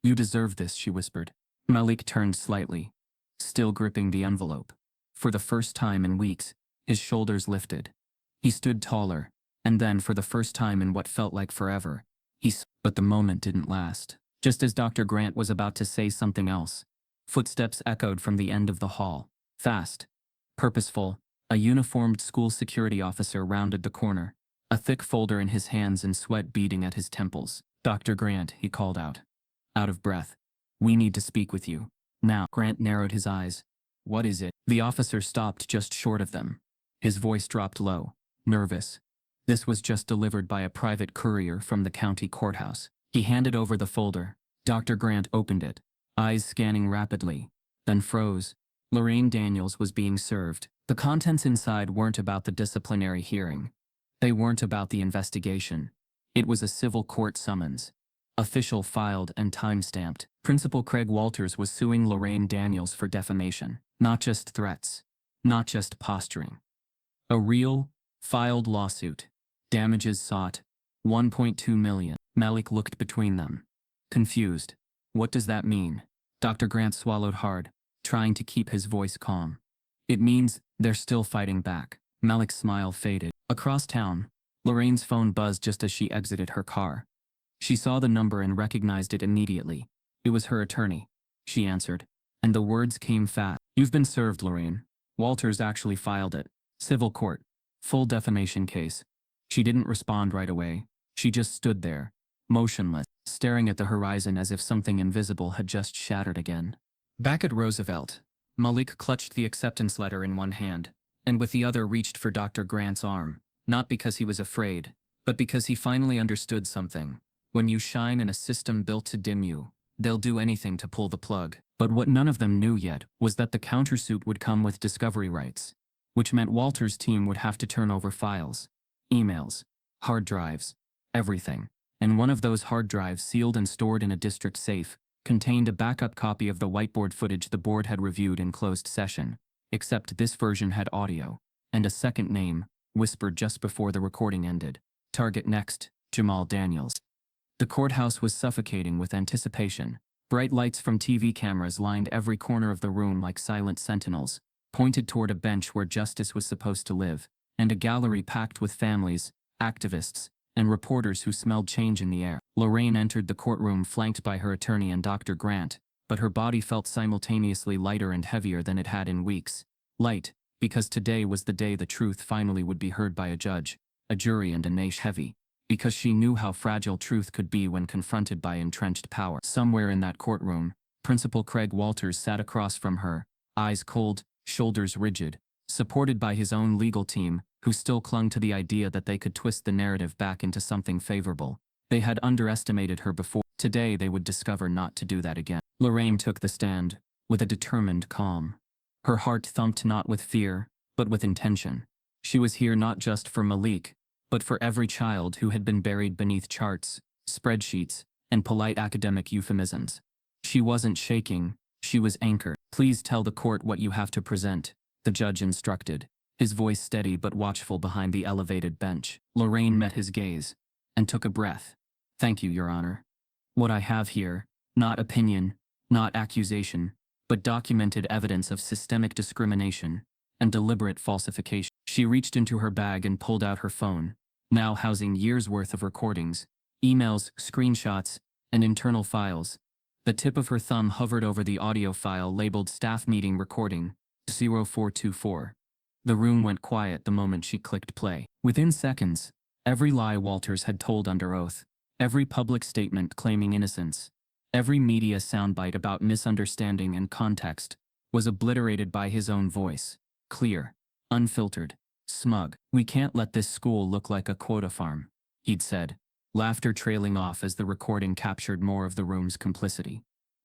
"You deserve this," she whispered. Malik turned slightly, still gripping the envelope. For the first time in weeks, his shoulders lifted. He stood taller, and then for the first time in what felt like forever, but the moment didn't last. Just as Dr. Grant was about to say something else, footsteps echoed from the end of the hall. Fast, purposeful, a uniformed school security officer rounded the corner, a thick folder in his hands and sweat beading at his temples. "Dr. Grant," he called out, out of breath. "We need to speak with you. Now." Grant narrowed his eyes. "What is it?" The officer stopped just short of them. His voice dropped low, nervous. This was just delivered by a private courier from the county courthouse. He handed over the folder. Dr. Grant opened it, eyes scanning rapidly, then froze. Malik Daniels was being served. The contents inside weren't about the disciplinary hearing. They weren't about the investigation. It was a civil court summons. Official, filed, and time-stamped. Principal Craig Walters was suing Malik Daniels for defamation. Not just threats. Not just posturing. A real, filed lawsuit. Damages sought. $1.2 million. Malik looked between them, confused. What does that mean? Dr. Grant swallowed hard, trying to keep his voice calm. It means they're still fighting back. Malik's smile faded. Across town, Lorraine's phone buzzed just as she exited her car. She saw the number and recognized it immediately. It was her attorney. She answered, and the words came fast. "You've been served, Lorraine. Walters actually filed it. Civil court. Full defamation case." She didn't respond right away. She just stood there, motionless, staring at the horizon as if something invisible had just shattered again. Back at Roosevelt, Malik clutched the acceptance letter in one hand, and with the other reached for Dr. Grant's arm, not because he was afraid, but because he finally understood something. When you shine in a system built to dim you, they'll do anything to pull the plug. But what none of them knew yet was that the countersuit would come with discovery rights, which meant Walter's team would have to turn over files, emails, hard drives, everything. And one of those hard drives, sealed and stored in a district safe, contained a backup copy of the whiteboard footage the board had reviewed in closed session, except this version had audio, and a second name, whispered just before the recording ended. Target next, Malik Daniels. The courthouse was suffocating with anticipation. Bright lights from TV cameras lined every corner of the room like silent sentinels, pointed toward a bench where justice was supposed to live, and a gallery packed with families, activists, and reporters who smelled change in the air. Lorraine entered the courtroom flanked by her attorney and Dr. Grant, but her body felt simultaneously lighter and heavier than it had in weeks. Light, because today was the day the truth finally would be heard by a judge, a jury, and a nation. Heavy, because she knew how fragile truth could be when confronted by entrenched power. Somewhere in that courtroom, Principal Craig Walters sat across from her, eyes cold, shoulders rigid, supported by his own legal team, who still clung to the idea that they could twist the narrative back into something favorable. They had underestimated her before. Today they would discover not to do that again. Lorraine took the stand, with a determined calm. Her heart thumped not with fear, but with intention. She was here not just for Malik, but for every child who had been buried beneath charts, spreadsheets, and polite academic euphemisms. She wasn't shaking, she was anchored. Please tell the court what you have to present, the judge instructed, his voice steady but watchful behind the elevated bench. Lorraine met his gaze, and took a breath. Thank you, Your Honor. What I have here, not opinion, not accusation, but documented evidence of systemic discrimination and deliberate falsification. She reached into her bag and pulled out her phone, now housing years' worth of recordings, emails, screenshots, and internal files. The tip of her thumb hovered over the audio file labeled Staff Meeting Recording 0424. The room went quiet the moment she clicked play. Within seconds, every lie Walters had told under oath, every public statement claiming innocence, every media soundbite about misunderstanding and context, was obliterated by his own voice, clear, unfiltered, smug. We can't let this school look like a quota farm, he'd said, laughter trailing off as the recording captured more of the room's complicity.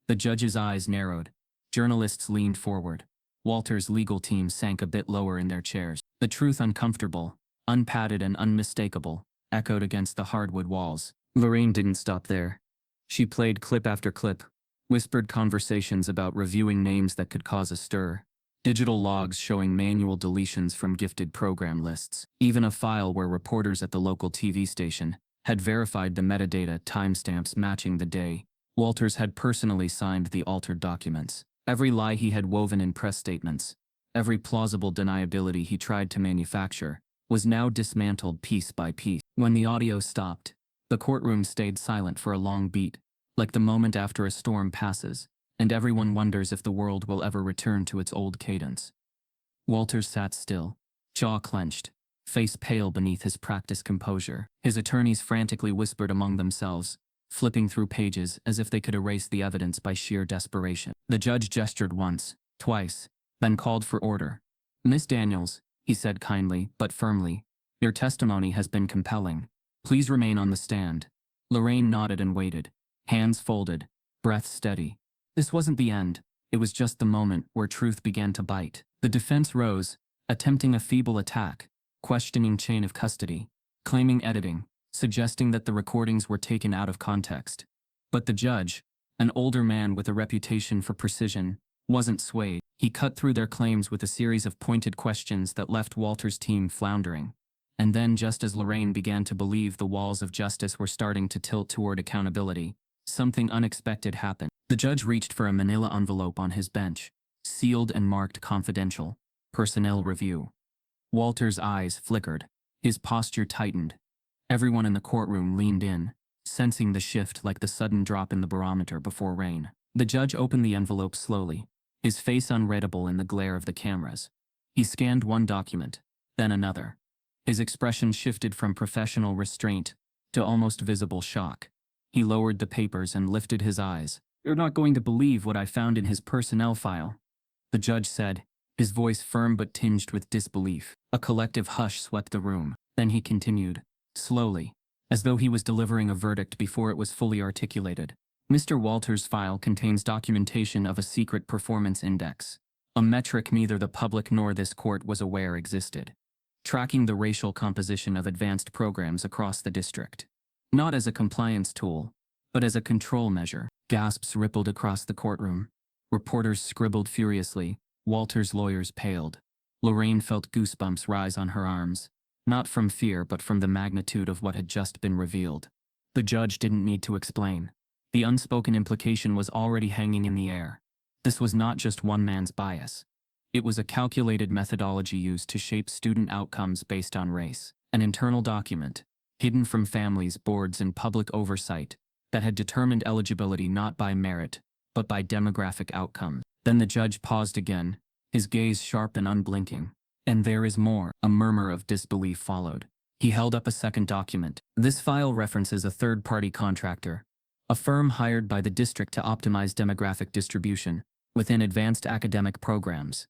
The judge's eyes narrowed. Journalists leaned forward. Walter's legal team sank a bit lower in their chairs. The truth, uncomfortable, unpadded and unmistakable, echoed against the hardwood walls. Lorraine didn't stop there. She played clip after clip, whispered conversations about reviewing names that could cause a stir, digital logs showing manual deletions from gifted program lists, even a file where reporters at the local TV station had verified the metadata timestamps matching the day Walters had personally signed the altered documents. Every lie he had woven in press statements, every plausible deniability he tried to manufacture, was now dismantled piece by piece. When the audio stopped, the courtroom stayed silent for a long beat, like the moment after a storm passes, and everyone wonders if the world will ever return to its old cadence. Walters sat still, jaw clenched, face pale beneath his practiced composure. His attorneys frantically whispered among themselves, flipping through pages as if they could erase the evidence by sheer desperation. The judge gestured once, twice, then called for order. Miss Daniels, he said kindly but firmly, your testimony has been compelling. Please remain on the stand. Lorraine nodded and waited, hands folded, breath steady. This wasn't the end, it was just the moment where truth began to bite. The defense rose, attempting a feeble attack, questioning chain of custody, claiming editing, suggesting that the recordings were taken out of context. But the judge, an older man with a reputation for precision, wasn't swayed. He cut through their claims with a series of pointed questions that left Walter's team floundering. And then, just as Lorraine began to believe the walls of justice were starting to tilt toward accountability, something unexpected happened. The judge reached for a manila envelope on his bench, sealed and marked confidential, personnel review. Walter's eyes flickered, his posture tightened. Everyone in the courtroom leaned in, sensing the shift like the sudden drop in the barometer before rain. The judge opened the envelope slowly, his face unreadable in the glare of the cameras. He scanned one document, then another. His expression shifted from professional restraint to almost visible shock. He lowered the papers and lifted his eyes. You're not going to believe what I found in his personnel file, the judge said, his voice firm but tinged with disbelief. A collective hush swept the room. Then he continued, slowly, as though he was delivering a verdict before it was fully articulated. Mr. Walters' file contains documentation of a secret performance index, a metric neither the public nor this court was aware existed, tracking the racial composition of advanced programs across the district. Not as a compliance tool, but as a control measure. Gasps rippled across the courtroom. Reporters scribbled furiously. Walter's lawyers paled. Lorraine felt goosebumps rise on her arms, not from fear but from the magnitude of what had just been revealed. The judge didn't need to explain. The unspoken implication was already hanging in the air. This was not just one man's bias. It was a calculated methodology used to shape student outcomes based on race, an internal document, hidden from families, boards, and public oversight, that had determined eligibility not by merit, but by demographic outcomes. Then the judge paused again, his gaze sharp and unblinking. "And there is more." A murmur of disbelief followed. He held up a second document. This file references a third-party contractor, a firm hired by the district to optimize demographic distribution within advanced academic programs.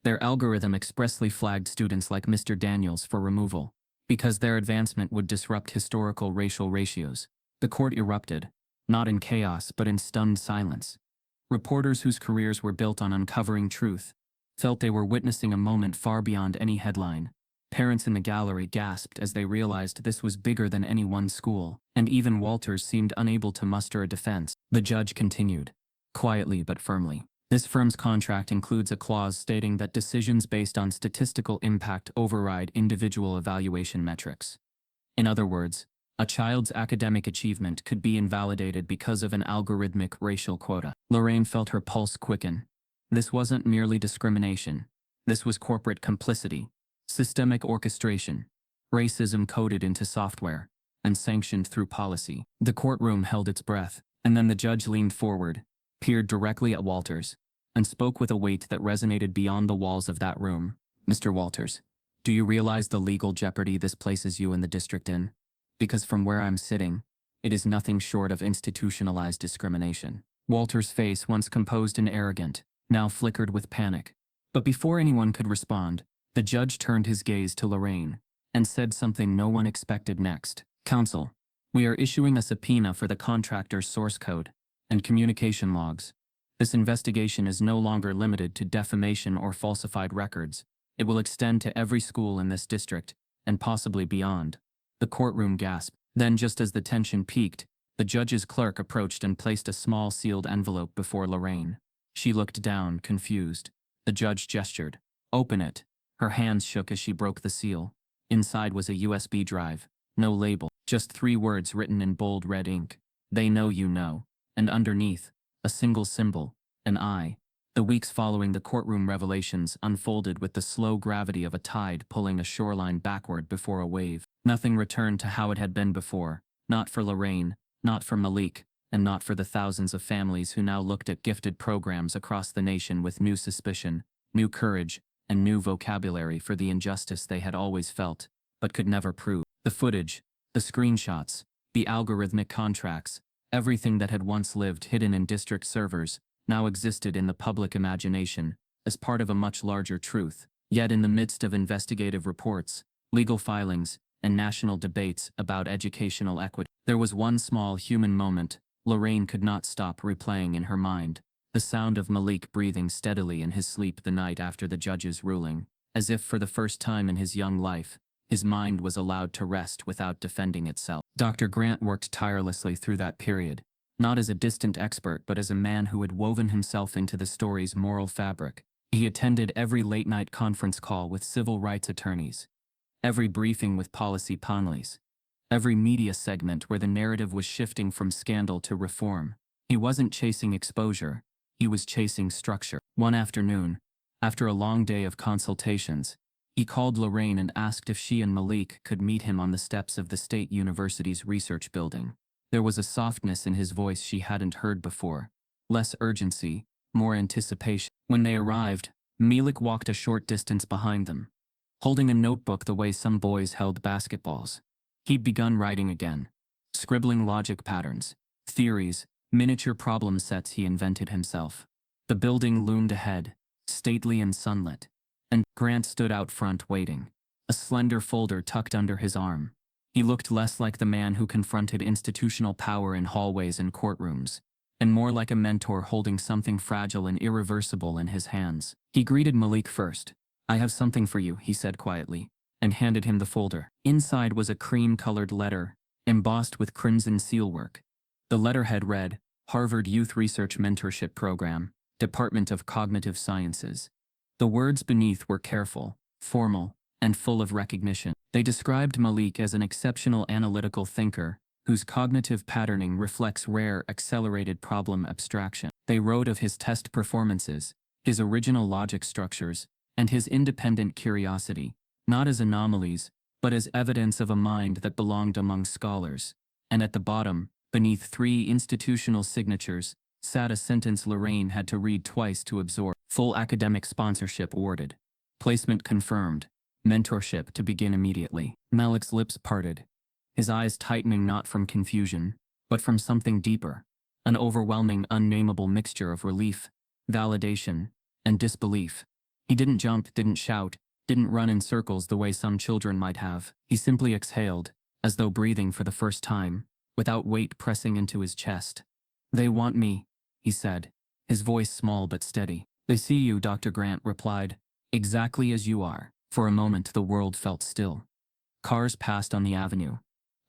Their algorithm expressly flagged students like Mr. Daniels for removal, because their advancement would disrupt historical racial ratios. The court erupted, not in chaos but in stunned silence. Reporters whose careers were built on uncovering truth felt they were witnessing a moment far beyond any headline. Parents in the gallery gasped as they realized this was bigger than any one school, and even Walters seemed unable to muster a defense. The judge continued, quietly but firmly. This firm's contract includes a clause stating that decisions based on statistical impact override individual evaluation metrics. In other words, a child's academic achievement could be invalidated because of an algorithmic racial quota. Lorraine felt her pulse quicken. This wasn't merely discrimination. This was corporate complicity, systemic orchestration, racism coded into software, and sanctioned through policy. The courtroom held its breath, and then the judge leaned forward, peered directly at Walters, and spoke with a weight that resonated beyond the walls of that room. "Mr. Walters, do you realize the legal jeopardy this places you and the district in? Because from where I'm sitting, it is nothing short of institutionalized discrimination." Walters' face, once composed and arrogant, now flickered with panic. But before anyone could respond, the judge turned his gaze to Lorraine and said something no one expected next. "Counsel, we are issuing a subpoena for the contractor's source code and communication logs. This investigation is no longer limited to defamation or falsified records. It will extend to every school in this district, and possibly beyond." The courtroom gasped. Then, just as the tension peaked, the judge's clerk approached and placed a small sealed envelope before Lorraine. She looked down, confused. The judge gestured. "Open it." Her hands shook as she broke the seal. Inside was a USB drive. No label, just 3 words written in bold red ink. "They know you know." And underneath, a single symbol, an eye. The weeks following the courtroom revelations unfolded with the slow gravity of a tide pulling a shoreline backward before a wave. Nothing returned to how it had been before, not for Lorraine, not for Malik, and not for the thousands of families who now looked at gifted programs across the nation with new suspicion, new courage, and new vocabulary for the injustice they had always felt, but could never prove. The footage, the screenshots, the algorithmic contracts, everything that had once lived hidden in district servers, now existed in the public imagination, as part of a much larger truth. Yet in the midst of investigative reports, legal filings, and national debates about educational equity, there was one small human moment Lorraine could not stop replaying in her mind. The sound of Malik breathing steadily in his sleep the night after the judge's ruling, as if for the first time in his young life, his mind was allowed to rest without defending itself. Dr. Grant worked tirelessly through that period, not as a distant expert but as a man who had woven himself into the story's moral fabric. He attended every late-night conference call with civil rights attorneys, every briefing with policy panelists, every media segment where the narrative was shifting from scandal to reform. He wasn't chasing exposure, he was chasing structure. One afternoon, after a long day of consultations, he called Lorraine and asked if she and Malik could meet him on the steps of the State University's research building. There was a softness in his voice she hadn't heard before, less urgency, more anticipation. When they arrived, Malik walked a short distance behind them, holding a notebook the way some boys held basketballs. He'd begun writing again, scribbling logic patterns, theories, miniature problem sets he invented himself. The building loomed ahead, stately and sunlit, and Grant stood out front waiting, a slender folder tucked under his arm. He looked less like the man who confronted institutional power in hallways and courtrooms, and more like a mentor holding something fragile and irreversible in his hands. He greeted Malik first. "I have something for you," he said quietly, and handed him the folder. Inside was a cream-colored letter, embossed with crimson sealwork. The letterhead read, "Harvard Youth Research Mentorship Program, Department of Cognitive Sciences." The words beneath were careful, formal, and full of recognition. They described Malik as an exceptional analytical thinker, whose cognitive patterning reflects rare accelerated problem abstraction. They wrote of his test performances, his original logic structures, and his independent curiosity, not as anomalies, but as evidence of a mind that belonged among scholars. And at the bottom, beneath 3 institutional signatures, sat a sentence Lorraine had to read twice to absorb. "Full academic sponsorship awarded. Placement confirmed. Mentorship to begin immediately." Malik's lips parted, his eyes tightening not from confusion, but from something deeper, an overwhelming, unnameable mixture of relief, validation, and disbelief. He didn't jump, didn't shout, didn't run in circles the way some children might have. He simply exhaled, as though breathing for the first time, without weight pressing into his chest. "They want me," he said, his voice small but steady. "They see you," Dr. Grant replied, "exactly as you are." For a moment the world felt still. Cars passed on the avenue.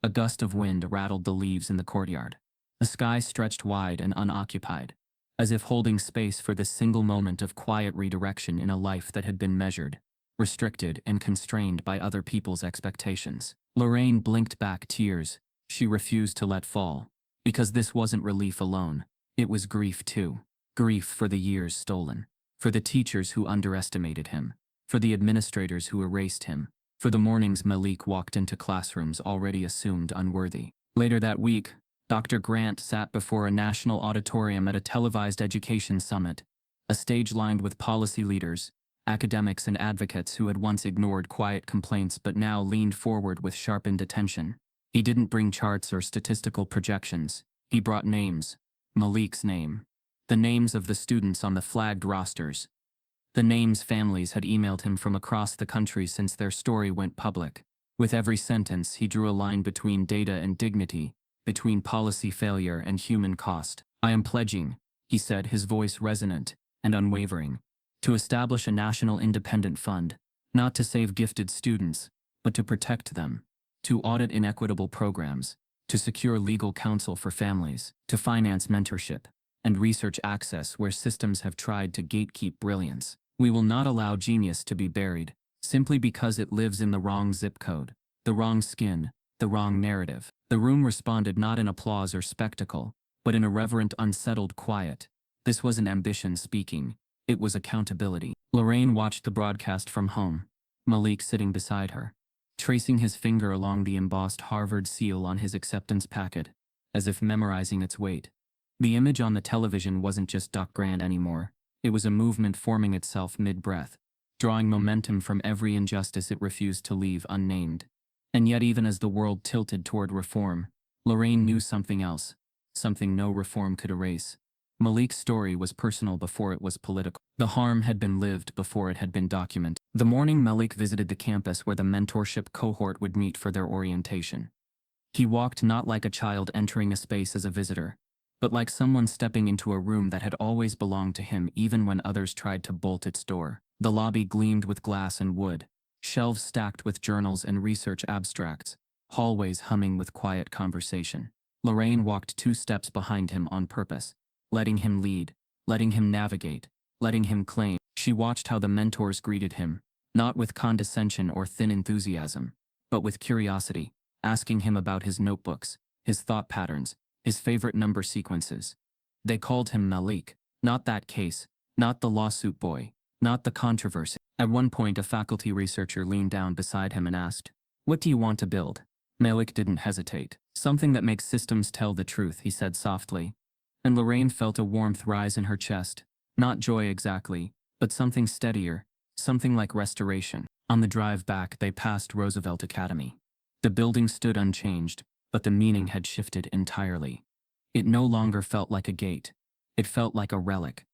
A gust of wind rattled the leaves in the courtyard. The sky stretched wide and unoccupied, as if holding space for this single moment of quiet redirection in a life that had been measured, restricted, and constrained by other people's expectations. Lorraine blinked back tears she refused to let fall, because this wasn't relief alone, it was grief too. Grief for the years stolen, for the teachers who underestimated him, for the administrators who erased him, for the mornings Malik walked into classrooms already assumed unworthy. Later that week, Dr. Grant sat before a national auditorium at a televised education summit, a stage lined with policy leaders, academics, and advocates who had once ignored quiet complaints but now leaned forward with sharpened attention. He didn't bring charts or statistical projections. He brought names. Malik's name. The names of the students on the flagged rosters. The names families had emailed him from across the country since their story went public. With every sentence, he drew a line between data and dignity, between policy failure and human cost. "I am pledging," he said, his voice resonant and unwavering, "to establish a national independent fund, not to save gifted students, but to protect them, to audit inequitable programs, to secure legal counsel for families, to finance mentorship and research access where systems have tried to gatekeep brilliance. We will not allow genius to be buried, simply because it lives in the wrong zip code, the wrong skin, the wrong narrative." The room responded not in applause or spectacle, but in a reverent, unsettled quiet. This wasn't ambition speaking, it was accountability. Lorraine watched the broadcast from home, Malik sitting beside her, tracing his finger along the embossed Harvard seal on his acceptance packet, as if memorizing its weight. The image on the television wasn't just Doc Grant anymore. It was a movement forming itself mid-breath, drawing momentum from every injustice it refused to leave unnamed. And yet, even as the world tilted toward reform, Lorraine knew something else, something no reform could erase. Malik's story was personal before it was political. The harm had been lived before it had been documented. The morning Malik visited the campus where the mentorship cohort would meet for their orientation, he walked not like a child entering a space as a visitor, but like someone stepping into a room that had always belonged to him even when others tried to bolt its door. The lobby gleamed with glass and wood, shelves stacked with journals and research abstracts, hallways humming with quiet conversation. Lorraine walked 2 steps behind him on purpose, letting him lead, letting him navigate, letting him claim. She watched how the mentors greeted him, not with condescension or thin enthusiasm, but with curiosity, asking him about his notebooks, his thought patterns, his favorite number sequences. They called him Malik, not that case, not the lawsuit boy, not the controversy. At one point, a faculty researcher leaned down beside him and asked, "What do you want to build?" Malik didn't hesitate. "Something that makes systems tell the truth," he said softly. And Lorraine felt a warmth rise in her chest. Not joy exactly, but something steadier, something like restoration. On the drive back, they passed Roosevelt Academy. The building stood unchanged, but the meaning had shifted entirely. It no longer felt like a gate. It felt like a relic.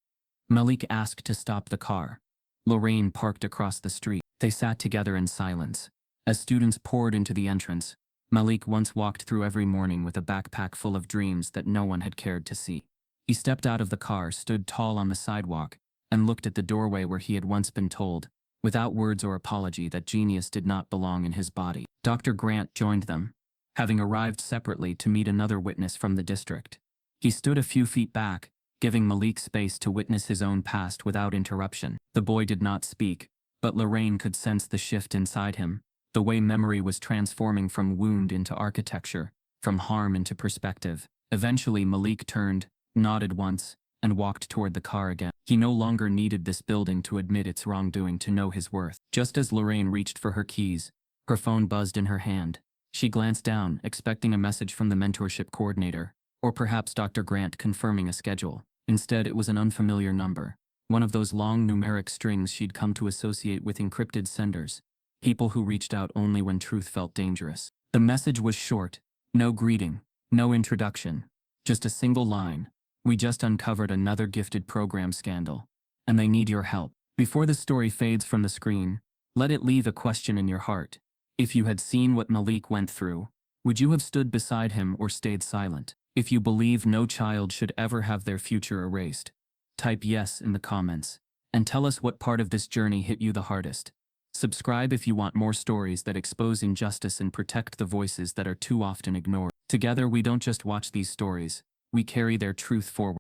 Malik asked to stop the car. Lorraine parked across the street. They sat together in silence. As students poured into the entrance, Malik once walked through every morning with a backpack full of dreams that no one had cared to see. He stepped out of the car, stood tall on the sidewalk, and looked at the doorway where he had once been told, without words or apology, that genius did not belong in his body. Dr. Grant joined them, having arrived separately to meet another witness from the district. He stood a few feet back, giving Malik space to witness his own past without interruption. The boy did not speak, but Lorraine could sense the shift inside him, the way memory was transforming from wound into architecture, from harm into perspective. Eventually Malik turned, nodded once, and walked toward the car again. He no longer needed this building to admit its wrongdoing to know his worth. Just as Lorraine reached for her keys, her phone buzzed in her hand. She glanced down, expecting a message from the mentorship coordinator, or perhaps Dr. Grant confirming a schedule. Instead, it was an unfamiliar number, one of those long numeric strings she'd come to associate with encrypted senders, people who reached out only when truth felt dangerous. The message was short, no greeting, no introduction, just a single line. We just uncovered another gifted program scandal, and they need your help. Before the story fades from the screen, let it leave a question in your heart. If you had seen what Malik went through, would you have stood beside him or stayed silent? If you believe no child should ever have their future erased, type yes in the comments, and tell us what part of this journey hit you the hardest. Subscribe if you want more stories that expose injustice and protect the voices that are too often ignored. Together we don't just watch these stories, we carry their truth forward.